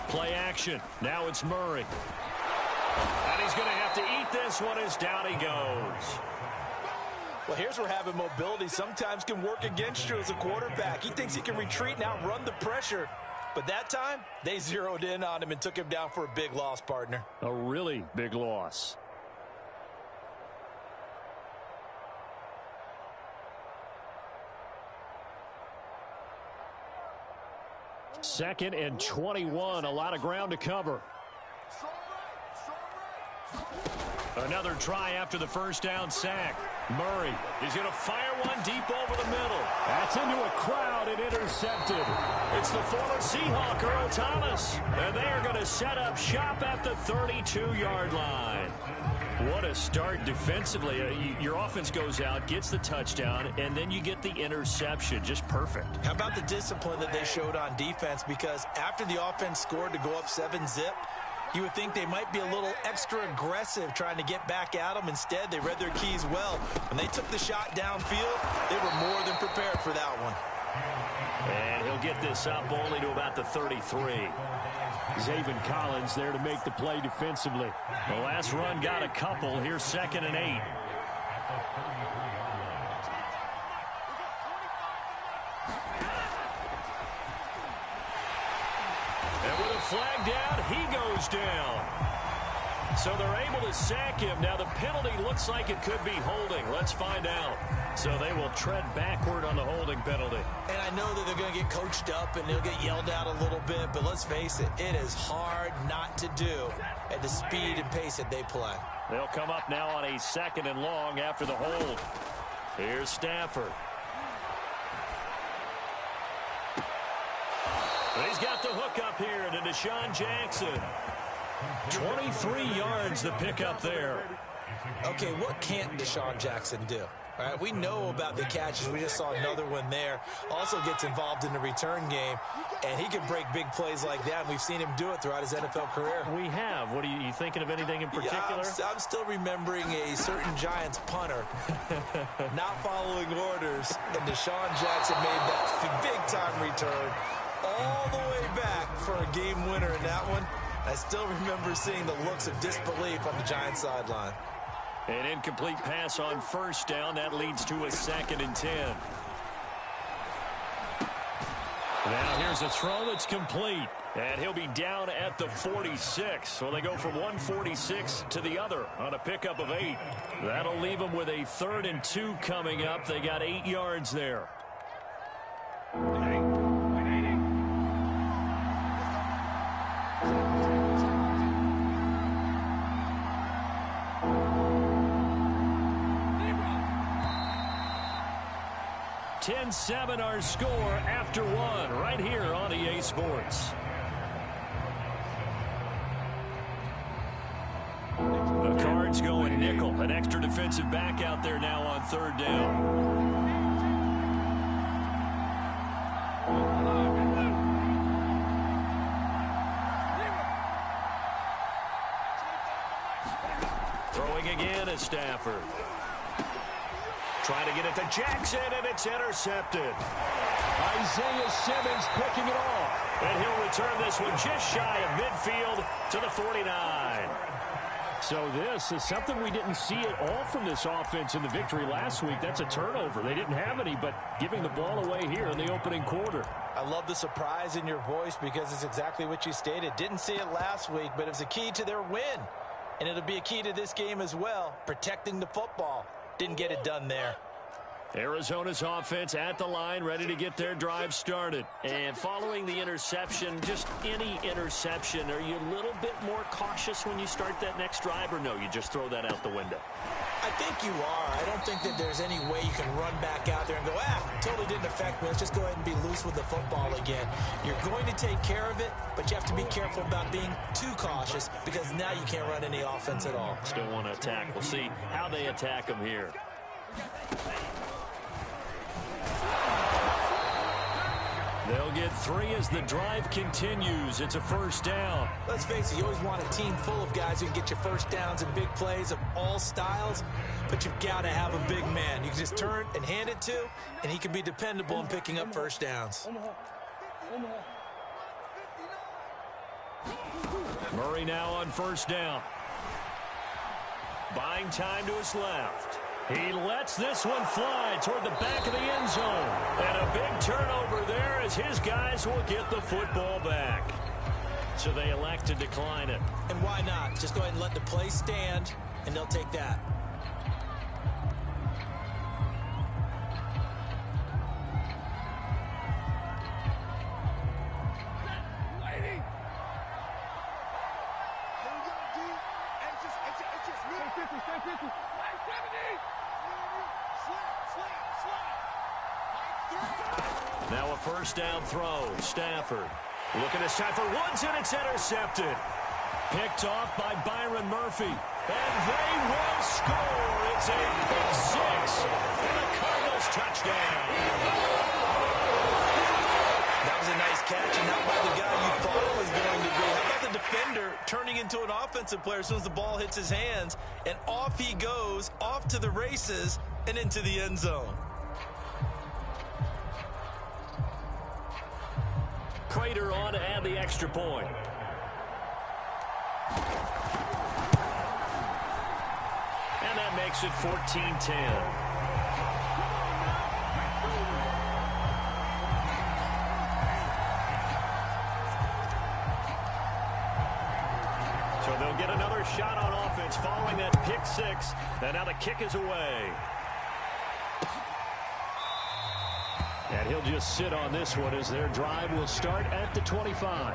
Play action. Now it's Murray. And he's going to have to eat this one as down he goes. Well, here's where having mobility sometimes can work against you as a quarterback. He thinks he can retreat and outrun the pressure. But that time, they zeroed in on him and took him down for a big loss, partner. A really big loss. Second and 21, a lot of ground to cover. Another try after the first down sack. Murray is going to fire one deep over the middle. That's into a crowd and intercepted. It's the former Seahawk, Earl Thomas. And they are going to set up shop at the 32-yard line. What a start defensively. Your offense goes out, gets the touchdown, and then you get the interception. Just perfect. How about the discipline that they showed on defense? Because after the offense scored to go up 7-zip, you would think they might be a little extra aggressive trying to get back at them. Instead, they read their keys well. When they took the shot downfield, they were more than prepared for that one. And he'll get this up only to about the 33. Zaven Collins there to make the play defensively. The last run got a couple. Here's 2nd and 8. And with a flag down, he goes down. So they're able to sack him. Now the penalty looks like it could be holding. Let's find out. So they will tread backward on the holding penalty. And I know that they're going to get coached up and they'll get yelled at a little bit, but let's face it, it is hard not to do at the speed and pace that they play. They'll come up now on a 2nd and long after the hold. Here's Stafford. He's got the hook up here to Deshaun Jackson. 23 yards the pickup there. Okay, what can't Deshaun Jackson do? All right, we know about the catches. We just saw another one there. Also gets involved in the return game, and he can break big plays like that. And we've seen him do it throughout his NFL career. We have. What are you thinking of anything in particular? Yeah, I'm still remembering a certain Giants punter not following orders, and Deshaun Jackson made that big-time return all the way back for a game winner in that one. I still remember seeing the looks of disbelief on the Giants sideline. An incomplete pass on first down. That leads to a 2nd and 10. Now here's a throw that's complete. And he'll be down at the 46. So they go from 146 to the other on a pickup of 8. That'll leave them with a 3rd and 2 coming up. They got 8 yards there. $10-7 our score after 1 right here on EA Sports. The Cards going nickel. An extra defensive back out there now on 3rd down. Throwing again is Stafford. Trying to get it to Jackson, and it's intercepted. Isaiah Simmons picking it off. And he'll return this one just shy of midfield to the 49. So this is something we didn't see at all from this offense in the victory last week. That's a turnover. They didn't have any, but giving the ball away here in the opening quarter. I love the surprise in your voice because it's exactly what you stated. Didn't see it last week, but it was a key to their win. And it'll be a key to this game as well, protecting the football. Didn't get it done there. Arizona's offense at the line, ready to get their drive started. And following the interception, just any interception, are you a little bit more cautious when you start that next drive, or no, you just throw that out the window? I think you are. I don't think that there's any way you can run back out there and go, totally didn't affect me. Let's just go ahead and be loose with the football again. You're going to take care of it, but you have to be careful about being too cautious because now you can't run any offense at all. Still want to attack. We'll see how they attack them here. They'll get 3 as the drive continues. It's a first down. Let's face it, you always want a team full of guys who can get you first downs and big plays of all styles, but you've got to have a big man you can just turn and hand it to, and he can be dependable in picking up first downs. Murray now on first down. Buying time to his left. He lets this one fly toward the back of the end zone. And a big turnover there as his guys will get the football back. So they elect to decline it. And why not? Just go ahead and let the play stand, and they'll take that. Now a first down throw. Stafford looking this time for Woods, and it's intercepted. Picked off by Byron Murphy. And they will score. It's a pick six for the Cardinals touchdown. That was a nice catch, and not by the guy you thought it was going to be. How about the defender turning into an offensive player as soon as the ball hits his hands, and off he goes, off to the races, and into the end zone. Prater on to add the extra point. And that makes it 14-10. So they'll get another shot on offense following that pick six. And now the kick is away. And he'll just sit on this one as their drive will start at the 25.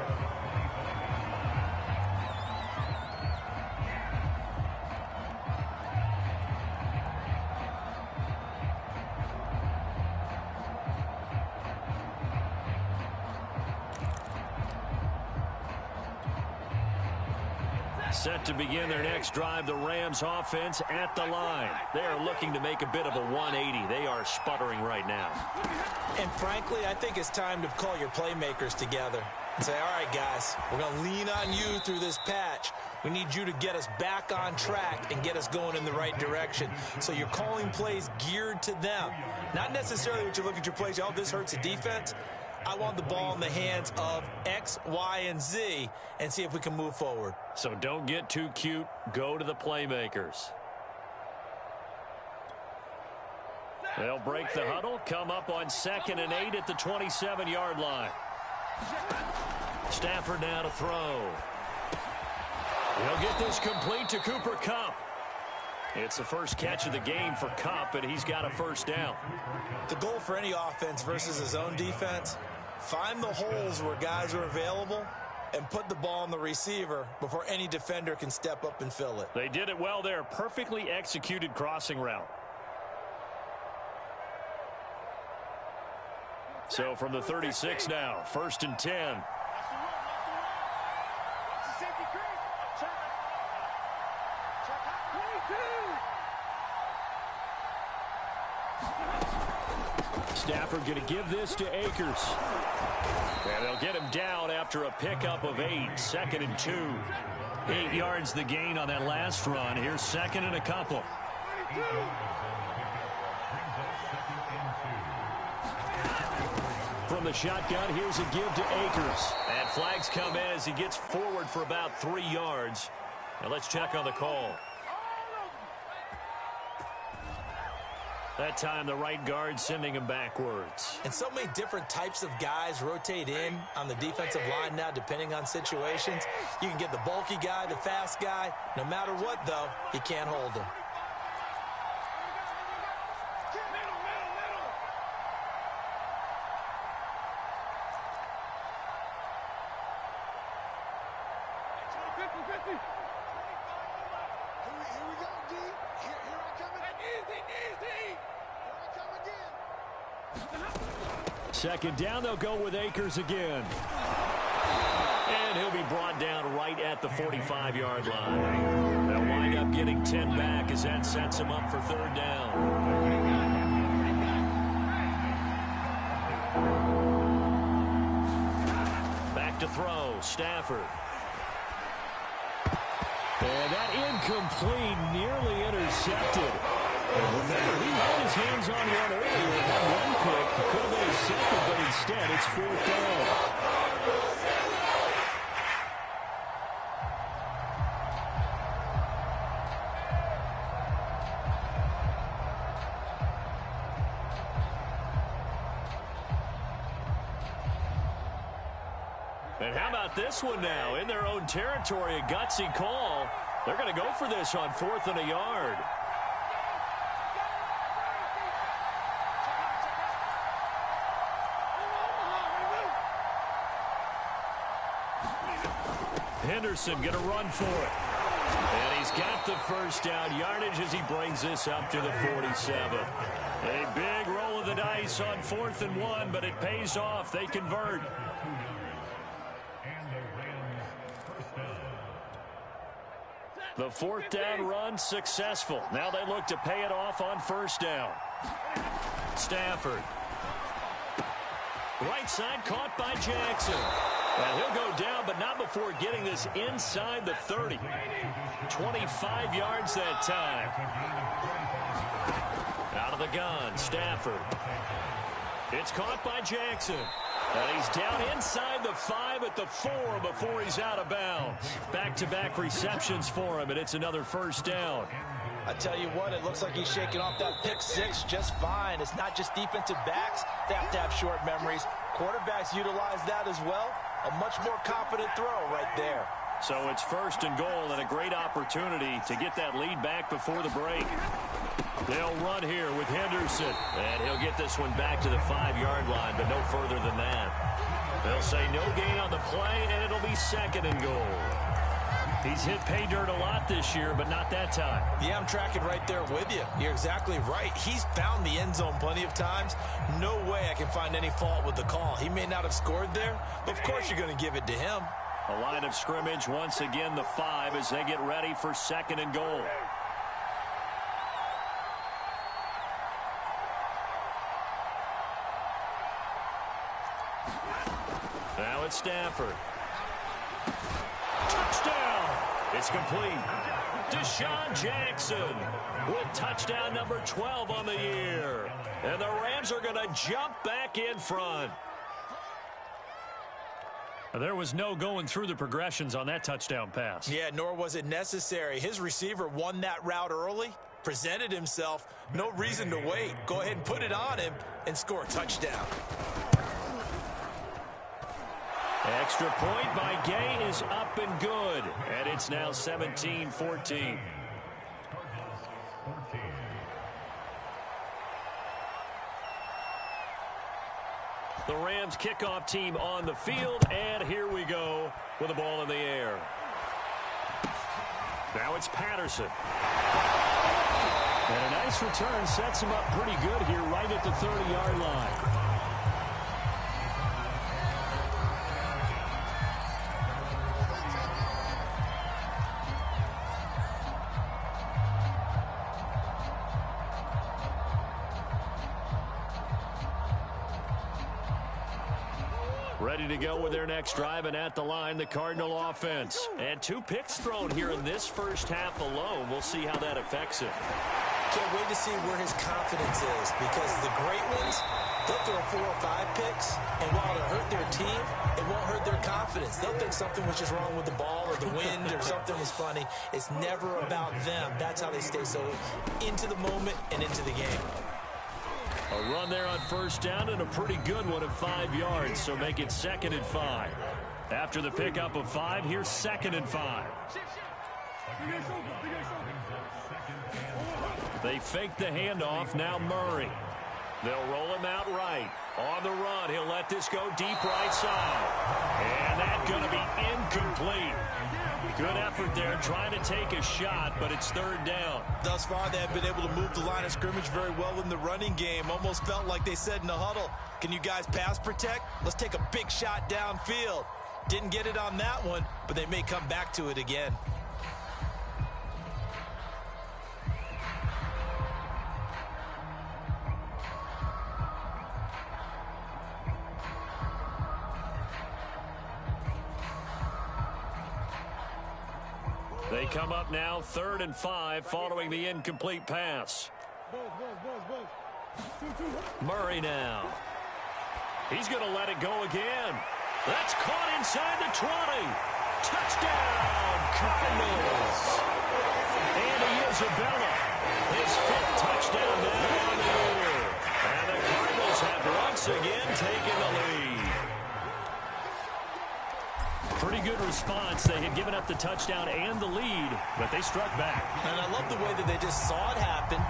Set to begin their next drive, the Rams offense at the line. They are looking to make a bit of a 180. They are sputtering right now. And frankly, I think it's time to call your playmakers together and say, all right, guys, we're going to lean on you through this patch. We need you to get us back on track and get us going in the right direction. So you're calling plays geared to them. Not necessarily what you look at your plays, oh, this hurts the defense. I want the ball in the hands of X, Y, and Z and see if we can move forward. So don't get too cute. Go to the playmakers. They'll break the huddle, come up on 2nd and 8 at the 27-yard line. Stafford now to throw. He'll get this complete to Cooper Kupp. It's the first catch of the game for Kupp, and he's got a first down. The goal for any offense versus his own defense, find the holes where guys are available and put the ball on the receiver before any defender can step up and fill it. They did it well there. Perfectly executed crossing route. So from the 36 now, 1st and 10. Stafford going to give this to Akers. And they'll get him down after a pickup of 8. 2nd and 2. 8 yards the gain on that last run. Here's second and a couple. From the shotgun, here's a give to Akers. And flags come in as he gets forward for about 3 yards. Now let's check on the call. That time the right guard sending him backwards. And so many different types of guys rotate in on the defensive line now depending on situations. You can get the bulky guy, the fast guy. No matter what, though, you can't hold him. Second down, they'll go with Akers again. And he'll be brought down right at the 45-yard line. They'll wind up getting 10 back as that sets him up for third down. Back to throw, Stafford. And that incomplete, nearly intercepted. Remember, he had his hands on one earlier. Had one pick, could have been a second, but instead it's fourth down. And how about this one now? In their own territory, a gutsy call. They're going to go for this on 4th and a yard. Henderson going to run for it. And he's got the first down yardage as he brings this up to the 47. A big roll of the dice on 4th and 1, but it pays off. They convert. The 4th down run successful. Now they look to pay it off on 1st down. Stafford. Right side caught by Jackson. And he'll go down, but not before getting this inside the 30. 25 yards that time. Out of the gun, Stafford. It's caught by Jackson. And he's down inside the 5 at the 4 before he's out of bounds. Back-to-back receptions for him, and it's another first down. I tell you what, it looks like he's shaking off that pick 6 just fine. It's not just defensive backs that have to have short memories. Quarterbacks utilize that as well. A much more confident throw right there. So it's 1st and goal and a great opportunity to get that lead back before the break. They'll run here with Henderson. And he'll get this one back to the 5-yard line, but no further than that. They'll say no gain on the play, and it'll be 2nd and goal. He's hit pay dirt a lot this year, but not that time. Yeah, I'm tracking right there with you. You're exactly right. He's found the end zone plenty of times. No way I can find any fault with the call. He may not have scored there, but of course you're going to give it to him. A line of scrimmage, once again the 5 as they get ready for 2nd and goal. Now it's Stafford. Touchdown! It's complete. Deshaun Jackson with touchdown number 12 on the year. And the Rams are going to jump back in front. There was no going through the progressions on that touchdown pass. Yeah, nor was it necessary. His receiver won that route early, presented himself, no reason to wait. Go ahead and put it on him and score a touchdown. Extra point by Gay is up and good. And it's now 17-14. The Rams kickoff team on the field, and here we go with the ball in the air. Now it's Patterson. And a nice return sets him up pretty good here right at the 30-yard line. Ready to go with their next drive, and at the line, the Cardinal offense. And 2 picks thrown here in this first half alone. We'll see how that affects him. Can't wait to see where his confidence is, because the great ones, they'll throw 4 or 5 picks, and while it'll hurt their team, it won't hurt their confidence. They'll think something was just wrong with the ball or the wind or something was funny. It's never about them. That's how they stay so into the moment and into the game. A run there on first down, and a pretty good one of 5 yards, so make it 2nd and 5. After the pickup of 5, here's 2nd and 5. They fake the handoff, now Murray. They'll roll him out right. On the run, he'll let this go deep right side. And that's going to be incomplete. Good effort there, trying to take a shot, but it's 3rd down. Thus far, they have been able to move the line of scrimmage very well in the running game. Almost felt like they said in the huddle, can you guys pass protect? Let's take a big shot downfield. Didn't get it on that one, but they may come back to it again. They come up now 3rd and 5 following the incomplete pass. Murray now. He's going to let it go again. That's caught inside the 20. Touchdown, Cardinals. Andy Isabella, his 5th touchdown now on the year. And the Cardinals have once again taken the lead. Pretty good response. They had given up the touchdown and the lead, but they struck back. And I love the way that they just saw it happen,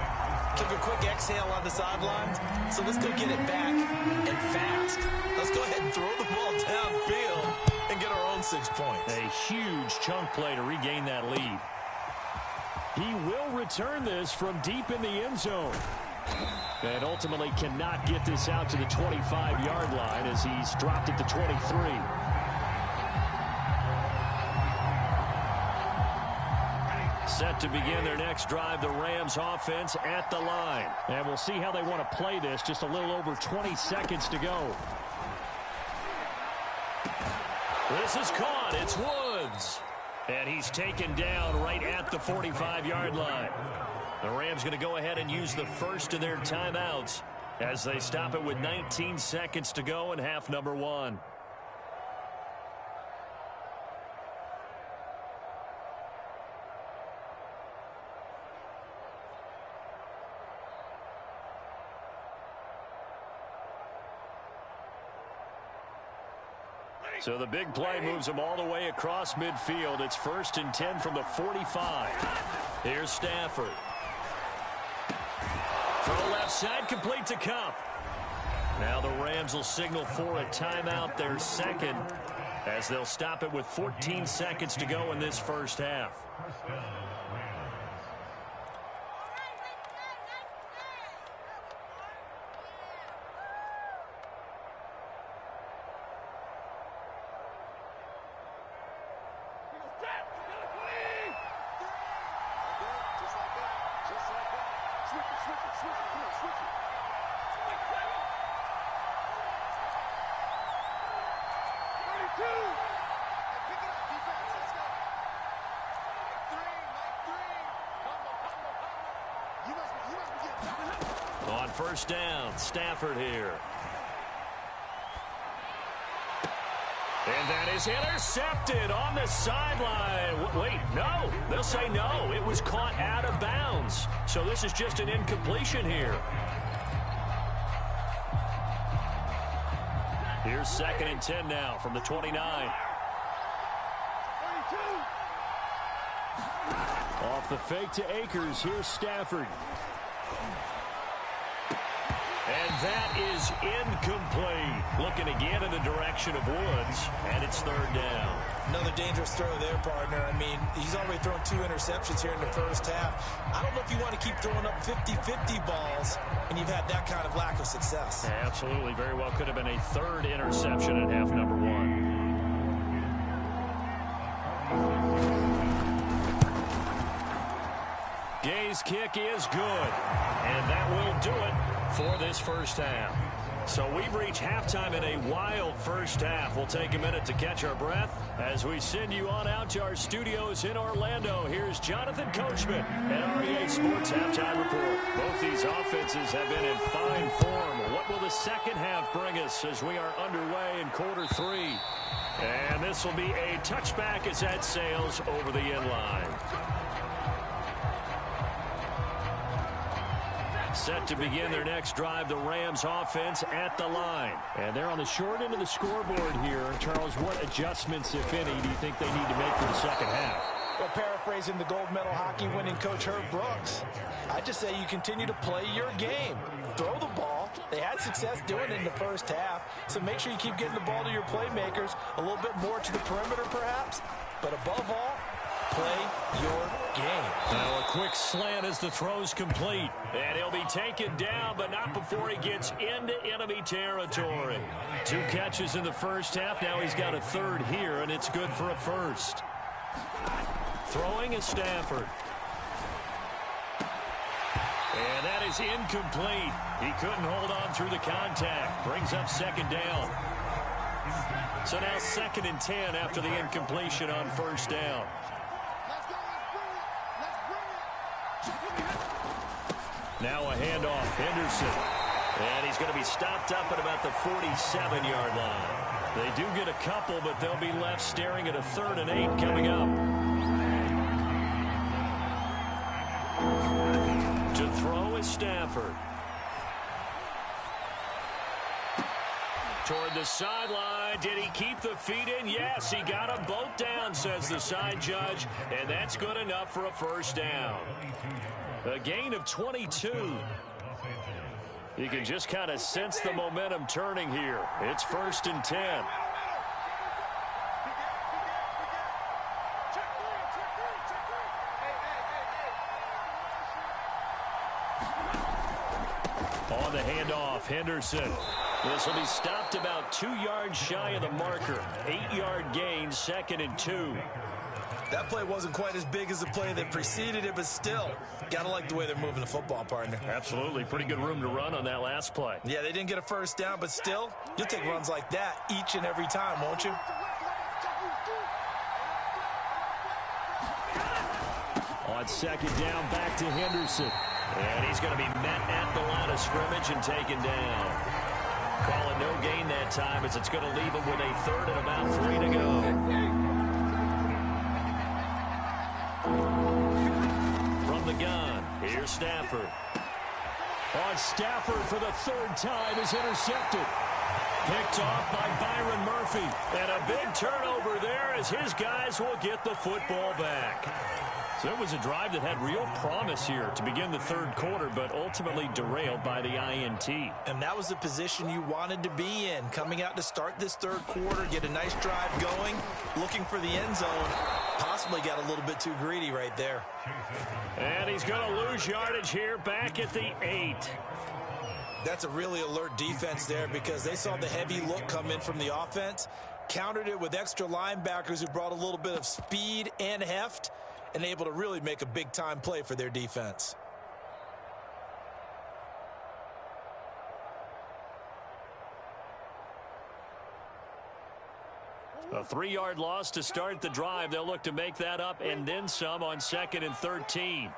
took a quick exhale on the sidelines. So let's go get it back and fast. Let's go ahead and throw the ball downfield and get our own 6 points. A huge chunk play to regain that lead. He will return this from deep in the end zone. And ultimately cannot get this out to the 25-yard line as he's dropped it to 23. Set to begin their next drive, the Rams offense at the line. And we'll see how they want to play this. Just a little over 20 seconds to go. This is caught. It's Woods. And he's taken down right at the 45-yard line. The Rams going to go ahead and use the first of their timeouts as they stop it with 19 seconds to go in half number 1. So the big play moves them all the way across midfield. It's 1st and 10 from the 45. Here's Stafford. Throw left side, complete to Kupp. Now the Rams will signal for a timeout, their 2nd, as they'll stop it with 14 seconds to go in this first half. On first down, Stafford here. And that is intercepted on the sideline. Wait, no. They'll say no. It was caught out of bounds. So this is just an incompletion here. Here's 2nd and 10 now from the 29. Off the fake to Akers. Here's Stafford. And that is incomplete. Looking again in the direction of Woods, and it's 3rd down. Another dangerous throw there, partner. I mean, he's already thrown 2 interceptions here in the first half. I don't know if you want to keep throwing up 50-50 balls, and you've had that kind of lack of success. Absolutely. Very well could have been a 3rd interception in half number 1. Gay's kick is good, and that will do it for this first half. So we've reached halftime in a wild first half. We'll take a minute to catch our breath as we send you on out to our studios in Orlando. Here's Jonathan Coachman at REA Sports Halftime Report. Both these offenses have been in fine form. What will the second half bring us as we are underway in quarter three? And this will be a touchback as that sails over the end line. Set to begin their next drive, the Rams offense at the line. And they're on the short end of the scoreboard here. Charles, what adjustments, if any, do you think they need to make for the second half? Well, paraphrasing the gold medal hockey winning coach Herb Brooks, I just say you continue to play your game. Throw the ball. They had success doing it in the first half, so make sure you keep getting the ball to your playmakers, a little bit more to the perimeter perhaps, but above all, play your game. Now a quick slant as the throw's complete. And he'll be taken down, but not before he gets into enemy territory. 2 catches in the first half. Now he's got a third here, and it's good for a first. Throwing is Stafford. And that is incomplete. He couldn't hold on through the contact. Brings up second down. So now 2nd and 10 after the incompletion on first down. Now a handoff, Henderson. And he's going to be stopped up at about the 47-yard line. They do get a couple, but they'll be left staring at a 3rd and 8 coming up. To throw is Stafford. Toward the sideline. Did he keep the feet in? Yes, he got them both down, says the side judge. And that's good enough for a first down. A gain of 22. You can just kind of sense the momentum turning here. It's 1st and 10. On the handoff, Henderson. This will be stopped about 2 yards shy of the marker. 8-yard gain, 2nd and 2. That play wasn't quite as big as the play that preceded it, but still, got to like the way they're moving the football, partner. Absolutely. Pretty good room to run on that last play. Yeah, they didn't get a first down, but still, you'll take runs like that each and every time, won't you? On 2nd down, back to Henderson. And he's going to be met at the line of scrimmage and taken down. Call it no gain that time as it's going to leave him with a 3rd and about 3 to go. From the gun, here's Stafford. On Stafford for the 3rd time is intercepted. Picked off by Byron Murphy. And a big turnover there as his guys will get the football back. So it was a drive that had real promise here to begin the 3rd quarter, but ultimately derailed by the INT. And that was the position you wanted to be in, coming out to start this 3rd quarter, get a nice drive going, looking for the end zone. Possibly got a little bit too greedy right there. And he's going to lose yardage here back at the 8. That's a really alert defense there because they saw the heavy look come in from the offense, countered it with extra linebackers who brought a little bit of speed and heft, and able to really make a big-time play for their defense. A 3-yard loss to start the drive. They'll look to make that up and then some on 2nd and 13.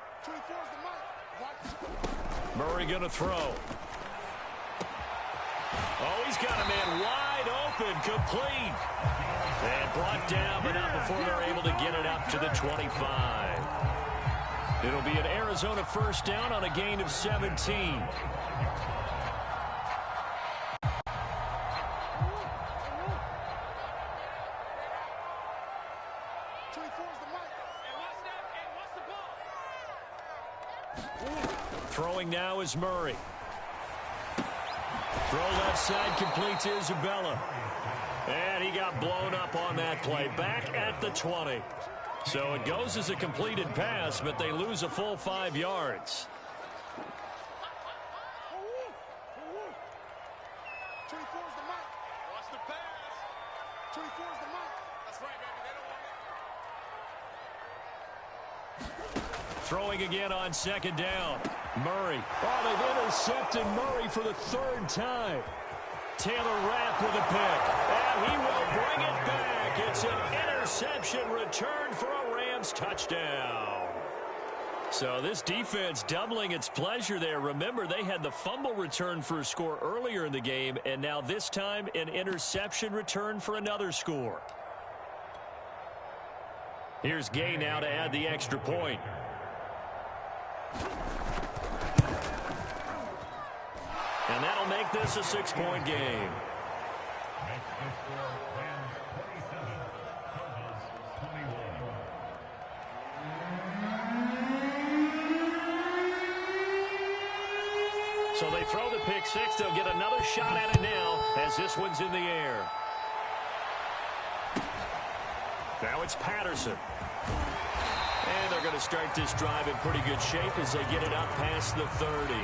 Murray going to throw. Oh, he's got a man wide open, complete. And brought down, but not before they're able to get it up to the 25. It'll be an Arizona first down on a gain of 17. Throwing now is Murray. Throw left side complete to Isabella. And he got blown up on that play. Back at the 20. So it goes as a completed pass, but they lose a full 5 yards. Throwing again on 2nd down. Murray. Oh, they've intercepted Murray for the 3rd time. Taylor Rapp with a pick, and he will bring it back. It's an interception return for a Rams touchdown. So this defense doubling its pleasure there. Remember, they had the fumble return for a score earlier in the game, and now this time an interception return for another score. Here's Gay now to add the extra point. And that'll make this a 6-point game. So they throw the pick six. They'll get another shot at it now as this one's in the air. Now it's Patterson. And they're going to start this drive in pretty good shape as they get it up past the 30.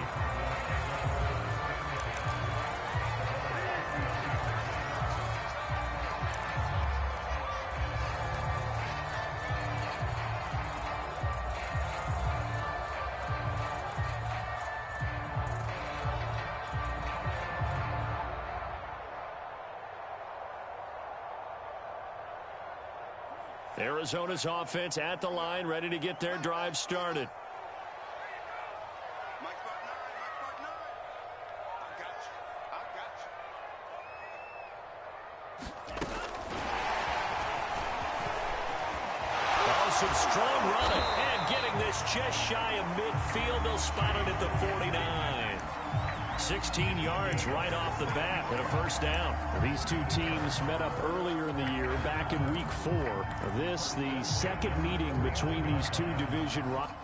Arizona's offense at the line, ready to get their drive started. Oh, some strong running, and getting this just shy of midfield. They'll spot it at the 49. 16 yards right off the bat and a first down. These two teams met up earlier in the year, back in week 4. This, the second meeting between these two division rivals.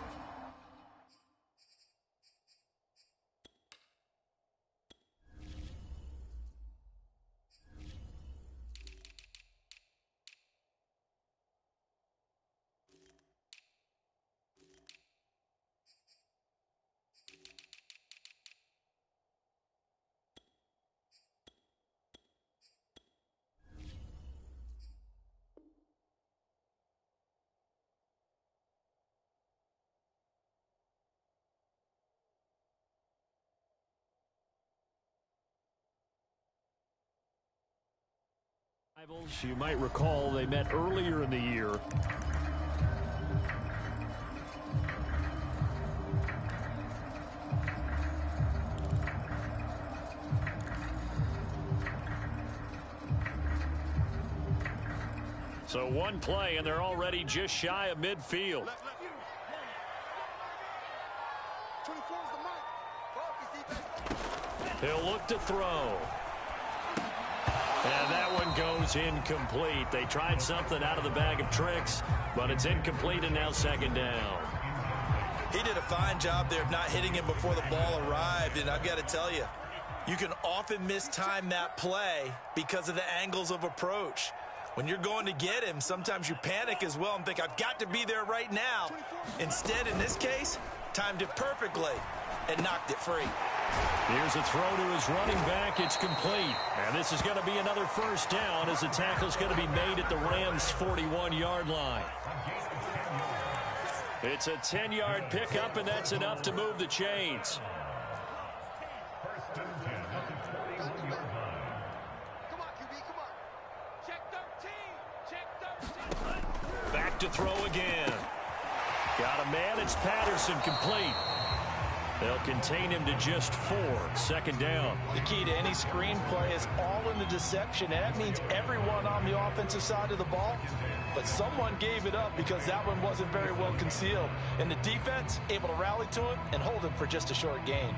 You might recall they met earlier in the year. So one play, and they're already just shy of midfield. He'll look to throw. And that one goes incomplete. They tried something out of the bag of tricks, but it's incomplete and now second down. He did a fine job there of not hitting him before the ball arrived, and I've got to tell you, you can often mistime that play because of the angles of approach. When you're going to get him, sometimes you panic as well and think, I've got to be there right now. Instead, in this case, timed it perfectly and knocked it free. Here's a throw to his running back. It's complete. And this is going to be another first down as the tackle's going to be made at the Rams' 41-yard line. It's a 10-yard pickup, and that's enough to move the chains. Back to throw again. Got a man. It's Patterson, complete. They'll contain him to just 4. Second down. The key to any screen play is all in the deception, and that means everyone on the offensive side of the ball. But someone gave it up because that one wasn't very well concealed. And the defense able to rally to him and hold him for just a short gain.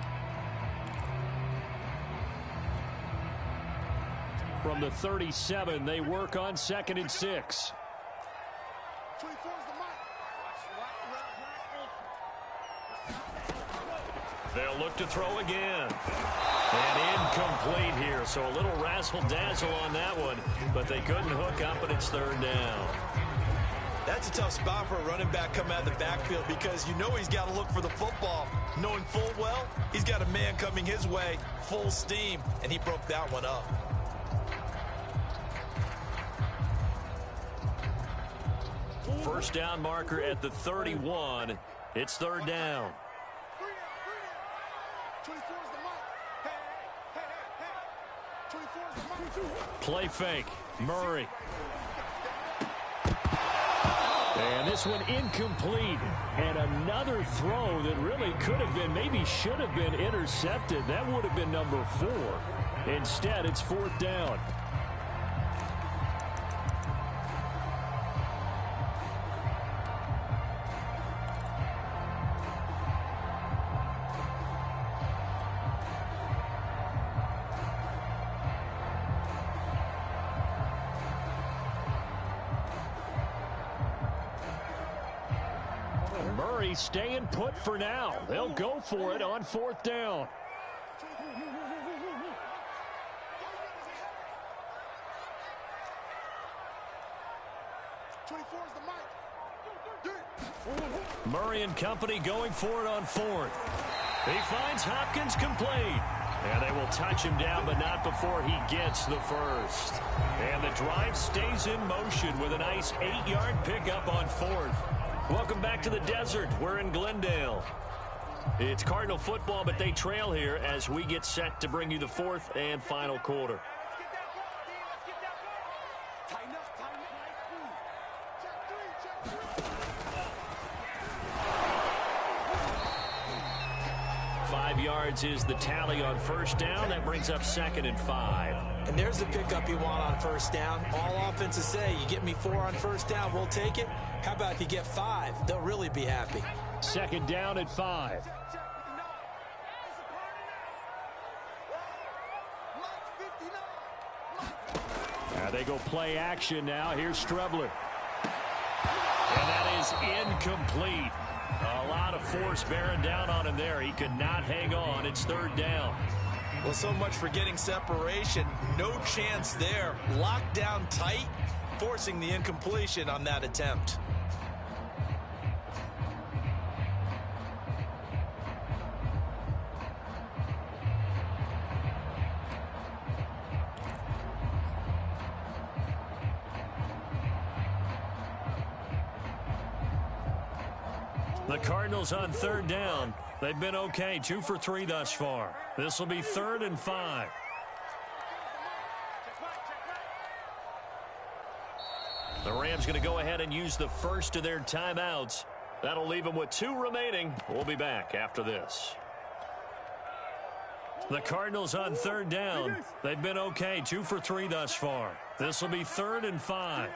From the 37, they work on 2nd and 6. They'll look to throw again. And incomplete here. So a little razzle-dazzle on that one, but they couldn't hook up, and it's third down. That's a tough spot for a running back coming out of the backfield because you know he's got to look for the football, knowing full well he's got a man coming his way, full steam, and he broke that one up. First down marker at the 31. It's third down. Play fake. Murray. And this one incomplete. And another throw that really could have been, maybe should have been intercepted. That would have been number 4. Instead, it's 4th down. Murray staying put for now. They'll go for it on 4th down. Murray and company going for it on 4th. He finds Hopkins complete. And they will touch him down, but not before he gets the first. And the drive stays in motion with a nice 8-yard pickup on 4th. Welcome back to the desert. We're in Glendale. It's Cardinal football, but they trail here as we get set to bring you the 4th and final quarter. 5 yards is the tally on 1st down. That brings up 2nd and 5. And there's the pickup you want on 1st down. All offenses say, you get me 4 on 1st down, we'll take it. How about if you get 5? They'll really be happy. 2nd down at 5. Now they go play action now. Here's Strebler. And that is incomplete. A lot of force bearing down on him there. He could not hang on. It's 3rd down. Well, so much for getting separation. No chance there. Locked down tight, forcing the incompletion on that attempt. The Cardinals on 3rd down. They've been okay, 2 for 3 thus far. This will be 3rd and 5. The Rams going to go ahead and use the first of their timeouts. That'll leave them with 2 remaining. We'll be back after this. The Cardinals on 3rd down. They've been okay, 2 for 3 thus far. This will be 3rd and 5.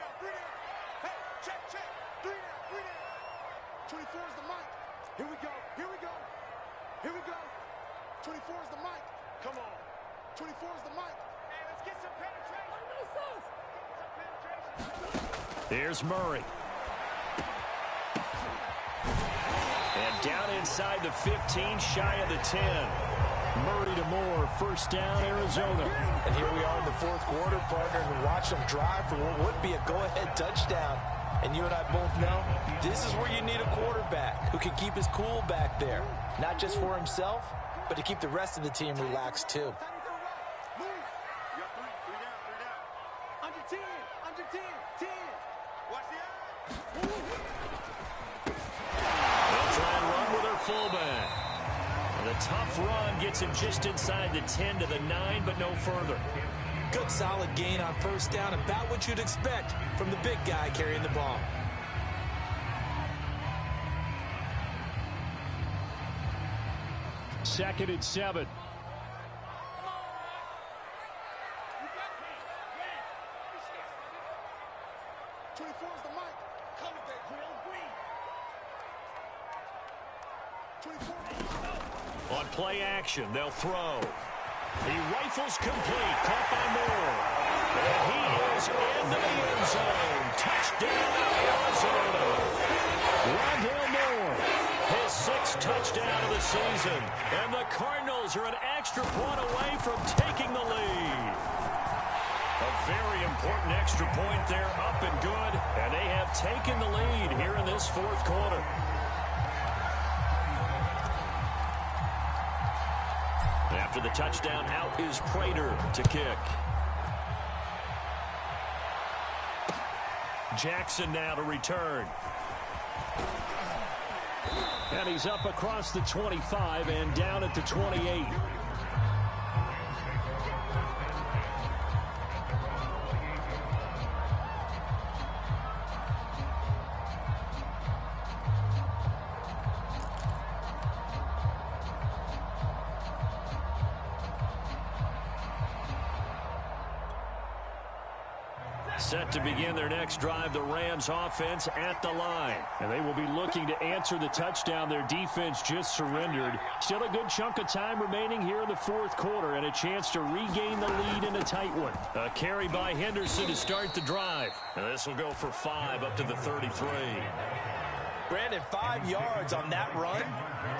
24 is the mic. Here we go. Here we go. Here we go. 24 is the mic. Come on. 24 is the mic. Hey, let's get some penetration. Here's Murray. And down inside the 15, shy of the 10. Murray to Moore, 1st down, Arizona. And here we are in the 4th quarter, partner, and watch them drive for what would be a go-ahead touchdown. And you and I both know this is where you need a quarterback who can keep his cool back there. Not just for himself, but to keep the rest of the team relaxed too. Under 10, under 10, 10. Watch the eye. They'll try and run with their fullback. The tough run gets him just inside the 10 to the 9, but no further. Good solid gain on 1st down, about what you'd expect from the big guy carrying the ball. Second and 7. On play action, they'll throw. He rifles complete, caught by Moore. And he is into the end zone. Touchdown, Arizona. Rondale Moore, his 6th touchdown of the season. And the Cardinals are an extra point away from taking the lead. A very important extra point there, up and good. And they have taken the lead here in this 4th quarter. After the touchdown, out is Prater to kick. Jackson now to return. And he's up across the 25 and down at the 28. Set to begin their next drive, the Rams offense at the line. And they will be looking to answer the touchdown their defense just surrendered. Still a good chunk of time remaining here in the fourth quarter and a chance to regain the lead in a tight one. A carry by Henderson to start the drive. And this will go for 5 up to the 33. Brandon, 5 yards on that run.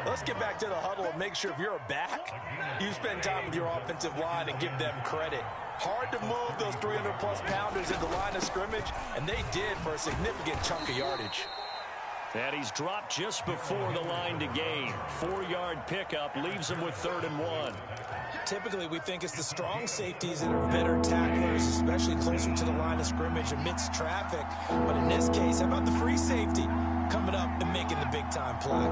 Let's get back to the huddle and make sure if you're a back, you spend time with your offensive line and give them credit. Hard to move those 300-plus pounders in the line of scrimmage, and they did for a significant chunk of yardage. And he's dropped just before the line to gain. 4-yard pickup leaves him with 3rd and 1. Typically, we think it's the strong safeties that are better tacklers, especially closer to the line of scrimmage amidst traffic. But in this case, how about the free safety coming up and making the big-time play?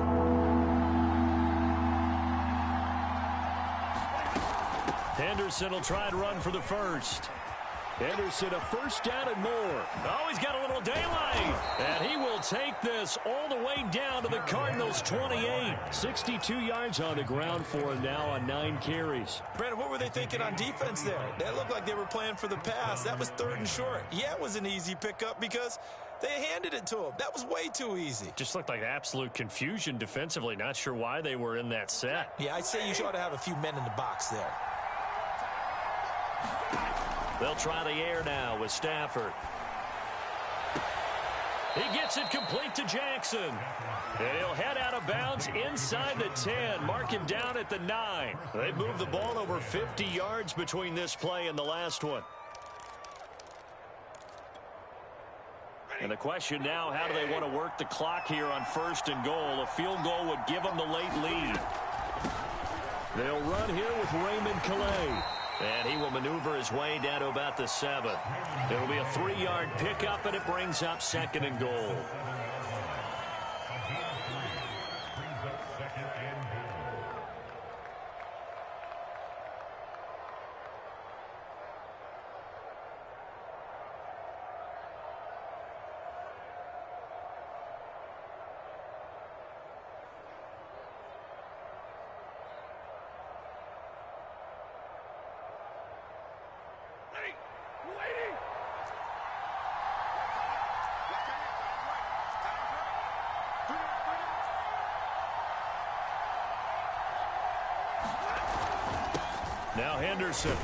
Henderson will try and run for the first. Henderson, a first down and more. Oh, he's got a little daylight. And he will take this all the way down to the Cardinals' 28. 62 yards on the ground for him now on 9 carries. Brandon, what were they thinking on defense there? They looked like they were playing for the pass. That was 3rd and short. Yeah, it was an easy pickup because they handed it to him. That was way too easy. Just looked like absolute confusion defensively. Not sure why they were in that set. Yeah, I'd say you ought to have a few men in the box there. They'll try the air now with Stafford. He gets it complete to Jackson. And he'll head out of bounds inside the 10, mark him down at the 9. They've moved the ball over 50 yards between this play and the last one. And the question now, how do they want to work the clock here on 1st and goal? A field goal would give them the late lead. They'll run here with Raymond Calais. And he will maneuver his way down to about the 7. It'll be a 3-yard pickup, and it brings up 2nd and goal. Now Henderson.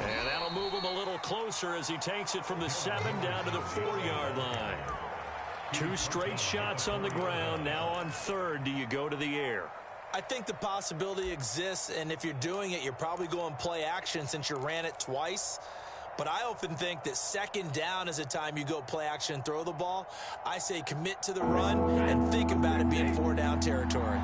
And that'll move him a little closer as he takes it from the 7 down to the 4-yard line. 2 straight shots on the ground. Now on 3rd, do you go to the air? I think the possibility exists, and if you're doing it, you're probably going play action since you ran it twice. But I often think that 2nd down is a time you go play action and throw the ball. I say commit to the run and think about it being 4-down territory.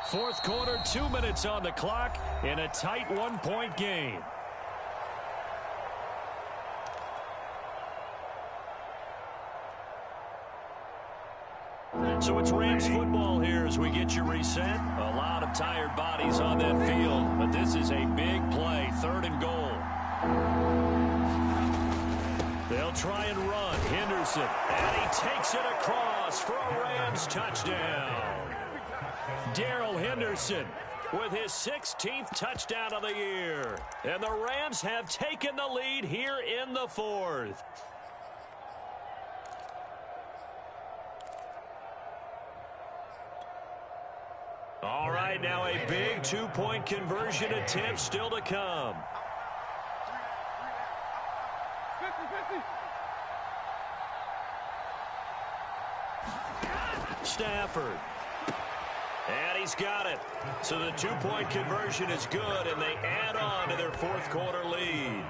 Fourth quarter, 2 minutes on the clock in a tight 1-point game. So it's Rams football here as we get you reset. A lot of tired bodies on that field, but this is a big play, 3rd and goal. They'll try and run. Henderson, and he takes it across for a Rams touchdown. Darrell Henderson with his 16th touchdown of the year. And the Rams have taken the lead here in the 4th. All right, now a big 2-point conversion attempt still to come. Stafford. And he's got it. So the 2-point conversion is good, and they add on to their 4th quarter lead.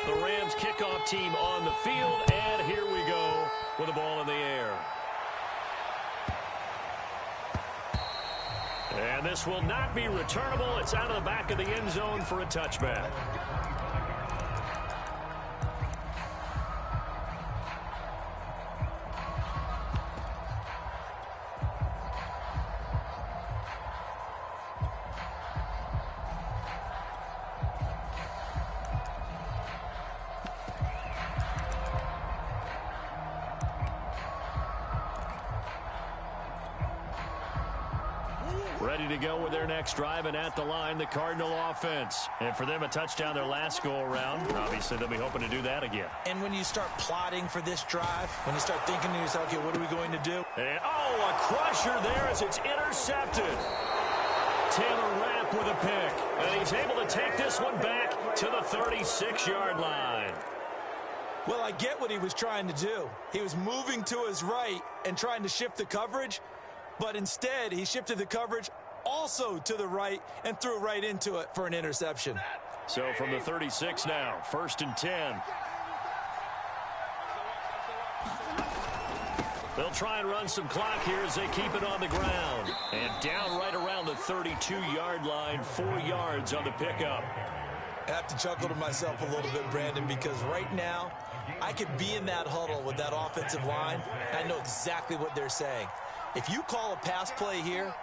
The Rams kickoff team on the field, and here we go with the ball in the air. And this will not be returnable. It's out of the back of the end zone for a touchback. Ready to go with their next drive, and at the line, the Cardinal offense. And for them, a touchdown their last go-around. Obviously, they'll be hoping to do that again. And when you start plotting for this drive, when you start thinking to yourself, okay, what are we going to do? And, a crusher there as it's intercepted. Taylor Rapp with a pick. And he's able to take this one back to the 36-yard line. Well, I get what he was trying to do. He was moving to his right and trying to shift the coverage, but instead he shifted the coverage also to the right and threw right into it for an interception. So from the 36 now, 1st and 10. They'll try and run some clock here as they keep it on the ground. And down right around the 32-yard line, 4 yards on the pickup. I have to chuckle to myself a little bit, Brandon, because right now I could be in that huddle with that offensive line, and I know exactly what they're saying. If you call a pass play here,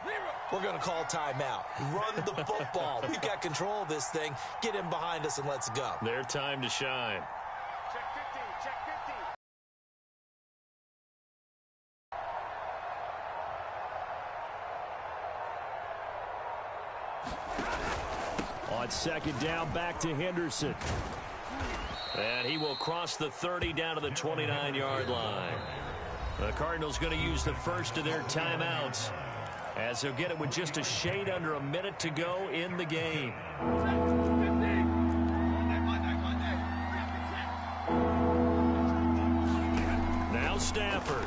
we're going to call timeout. Run the football. We've got control of this thing. Get in behind us and let's go. Their time to shine. Check 15, check 15. On 2nd down, back to Henderson. And he will cross the 30 down to the 29-yard line. The Cardinals going to use the first of their timeouts, as they'll get it with just a shade under a minute to go in the game. Now Stafford.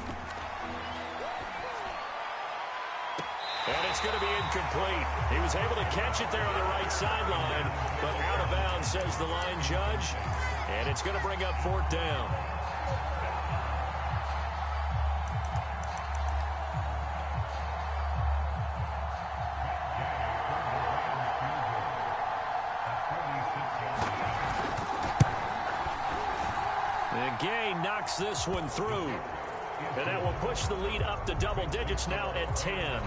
And it's going to be incomplete. He was able to catch it there on the right sideline, but out of bounds, says the line judge. And it's going to bring up 4th down. And Gay knocks this one through. And that will push the lead up to double digits now at 10.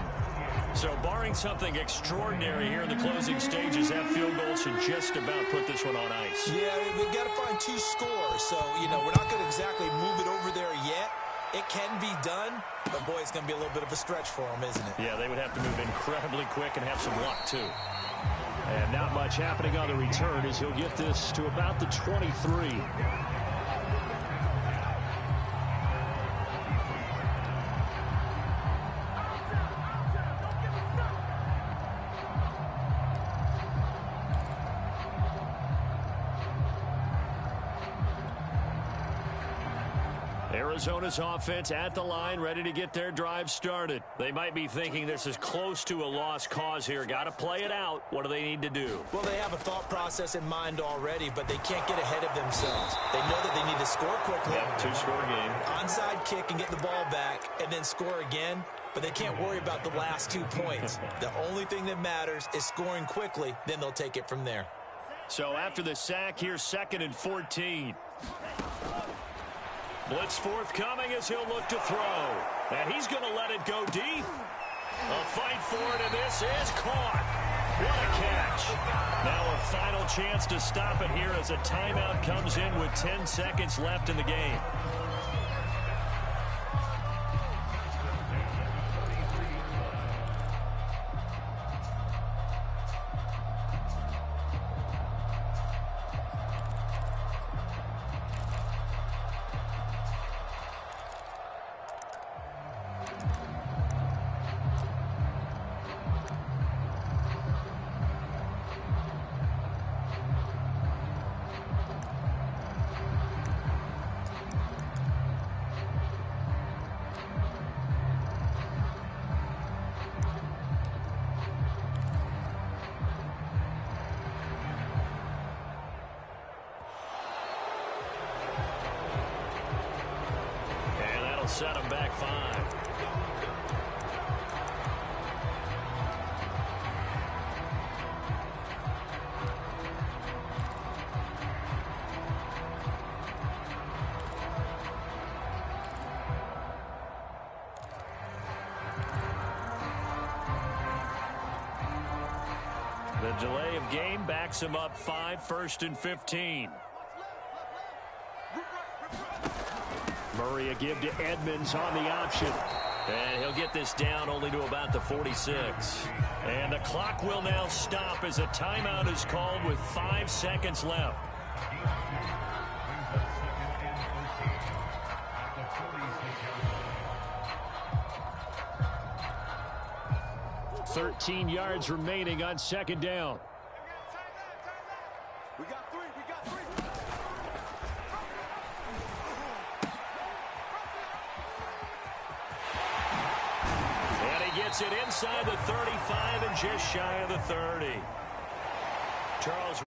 So barring something extraordinary here in the closing stages, that field goal should just about put this one on ice. Yeah, we've got to find 2 scores. So, we're not going to exactly move it over there yet. It can be done, but, boy, it's going to be a little bit of a stretch for them, isn't it? Yeah, they would have to move incredibly quick and have some luck, too. And not much happening on the return as he'll get this to about the 23. Arizona's offense at the line, ready to get their drive started. They might be thinking this is close to a lost cause here. Got to play it out. What do they need to do? Well, they have a thought process in mind already, but they can't get ahead of themselves. They know that they need to score quickly. Yep, 2-score game. Onside kick and get the ball back, and then score again. But they can't worry about the last 2 points. The only thing that matters is scoring quickly. Then they'll take it from there. So after the sack, here's 2nd and 14. Blitz forthcoming as he'll look to throw. And he's going to let it go deep. A fight for it, and this is caught. What a catch. Now a final chance to stop it here as a timeout comes in with 10 seconds left in the game. Set him back 5. The delay of game backs him up 5, 1st and 15. Murray a give to Edmonds on the option. And he'll get this down only to about the 46. And the clock will now stop as a timeout is called with 5 seconds left. 13 yards remaining on second down. We got three. And he gets it inside the 35 and just shy of the 30. Charles